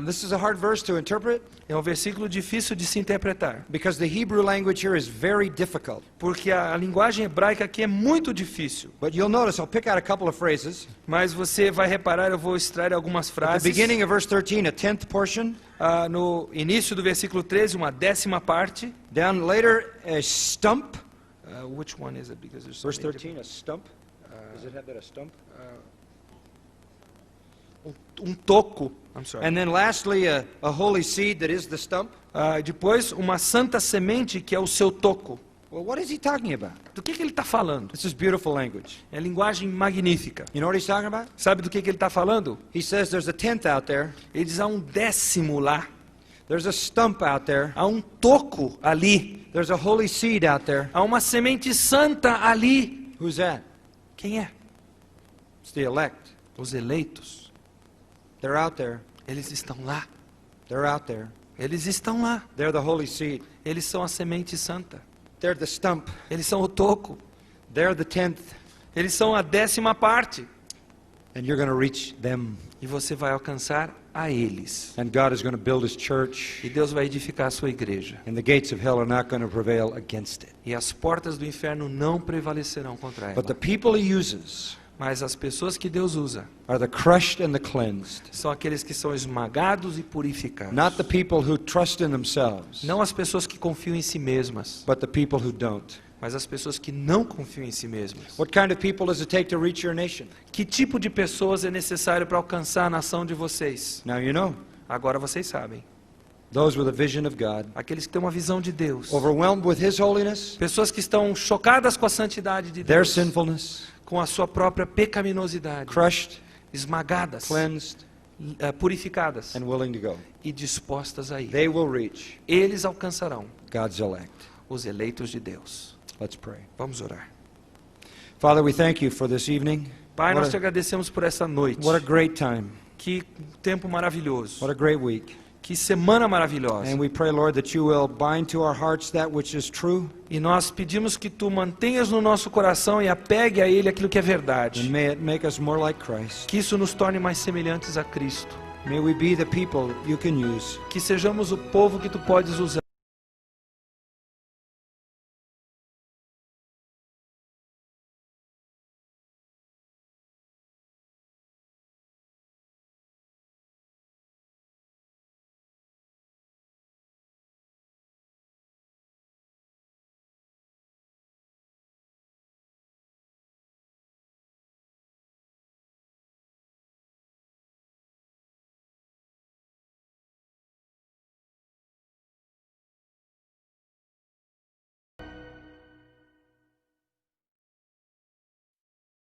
[SPEAKER 1] This is a hard verse to interpret
[SPEAKER 2] É um versículo difícil de se interpretar,
[SPEAKER 1] because the Hebrew language here is very difficult.
[SPEAKER 2] porque a linguagem hebraica aqui é muito difícil.
[SPEAKER 1] But you'll notice I'll pick out a couple of phrases.
[SPEAKER 2] Mas você vai reparar, eu vou extrair algumas
[SPEAKER 1] At the
[SPEAKER 2] frases.
[SPEAKER 1] beginning of verse 13, a 10th portion.
[SPEAKER 2] No início do versículo 13, uma 10ª parte.
[SPEAKER 1] Down later, a stump.
[SPEAKER 2] Which one is it? Because there's so
[SPEAKER 1] Verse
[SPEAKER 2] many
[SPEAKER 1] 13, a stump. Does it have that, a stump?
[SPEAKER 2] toco. I'm sorry.
[SPEAKER 1] And then lastly, a holy seed that is the stump.
[SPEAKER 2] Depois, uma santa semente que é o seu toco.
[SPEAKER 1] Well, what is he talking about?
[SPEAKER 2] Do que ele está falando?
[SPEAKER 1] This is beautiful language.
[SPEAKER 2] É linguagem magnífica.
[SPEAKER 1] You know what he's talking about?
[SPEAKER 2] Sabe do que ele está falando?
[SPEAKER 1] He says there's a 10th out there.
[SPEAKER 2] Ele diz, há um 10º lá.
[SPEAKER 1] There's a stump out there.
[SPEAKER 2] Há um toco ali.
[SPEAKER 1] There's a holy seed out there.
[SPEAKER 2] Há uma semente santa ali.
[SPEAKER 1] Who's that?
[SPEAKER 2] Quem é?
[SPEAKER 1] It's the elect.
[SPEAKER 2] Os eleitos.
[SPEAKER 1] They're out there.
[SPEAKER 2] Eles estão lá.
[SPEAKER 1] They're out there.
[SPEAKER 2] Eles estão lá.
[SPEAKER 1] They're the holy seed.
[SPEAKER 2] Eles são a semente santa.
[SPEAKER 1] They're the stump.
[SPEAKER 2] Eles são o toco.
[SPEAKER 1] They're the 10th.
[SPEAKER 2] Eles são a 10ª parte.
[SPEAKER 1] And you're going to reach them.
[SPEAKER 2] E você vai alcançar a eles.
[SPEAKER 1] And God is going to build his church.
[SPEAKER 2] E Deus vai edificar a sua igreja.
[SPEAKER 1] And the gates of hell are not going to prevail against it.
[SPEAKER 2] E as portas do inferno não prevalecerão contra ela.
[SPEAKER 1] But the people he uses
[SPEAKER 2] Mas as pessoas que Deus usa
[SPEAKER 1] are the crushed and the cleansed.
[SPEAKER 2] são aqueles que são esmagados e purificados.
[SPEAKER 1] Not the people who trust in themselves,
[SPEAKER 2] Não as pessoas que confiam em si mesmas,
[SPEAKER 1] but the people who don't.
[SPEAKER 2] mas as pessoas que não confiam em si mesmas.
[SPEAKER 1] What kind of people does it take to reach your nation?
[SPEAKER 2] Que tipo de pessoas é necessário para alcançar a nação de vocês?
[SPEAKER 1] Now you know.
[SPEAKER 2] Agora vocês sabem.
[SPEAKER 1] Those with a vision of God,
[SPEAKER 2] Aqueles que têm uma visão de Deus.
[SPEAKER 1] overwhelmed with his holiness,
[SPEAKER 2] Pessoas que estão chocadas com a santidade de
[SPEAKER 1] their
[SPEAKER 2] Deus.
[SPEAKER 1] sinfulness,
[SPEAKER 2] Com a sua própria pecaminosidade.
[SPEAKER 1] crushed,
[SPEAKER 2] Esmagadas.
[SPEAKER 1] cleansed,
[SPEAKER 2] Purificadas.
[SPEAKER 1] and willing to go.
[SPEAKER 2] E dispostas a ir.
[SPEAKER 1] They will reach
[SPEAKER 2] Eles alcançarão
[SPEAKER 1] God's elect.
[SPEAKER 2] os eleitos de Deus.
[SPEAKER 1] Let's pray.
[SPEAKER 2] Vamos orar.
[SPEAKER 1] Father, we thank you for this evening.
[SPEAKER 2] Pai, nós te
[SPEAKER 1] What
[SPEAKER 2] agradecemos por essa noite.
[SPEAKER 1] a great time.
[SPEAKER 2] Que tempo maravilhoso.
[SPEAKER 1] What a great week.
[SPEAKER 2] Que semana maravilhosa.
[SPEAKER 1] And we pray, Lord, that you will bind to our hearts that which is true,
[SPEAKER 2] E nós pedimos que tu mantenhas no nosso coração e apegue a ele aquilo que é
[SPEAKER 1] and
[SPEAKER 2] verdade.
[SPEAKER 1] may it make us more like Christ.
[SPEAKER 2] Que isso nos torne mais semelhantes a Cristo.
[SPEAKER 1] May we be the people you can use
[SPEAKER 2] Que sejamos o povo que tu podes usar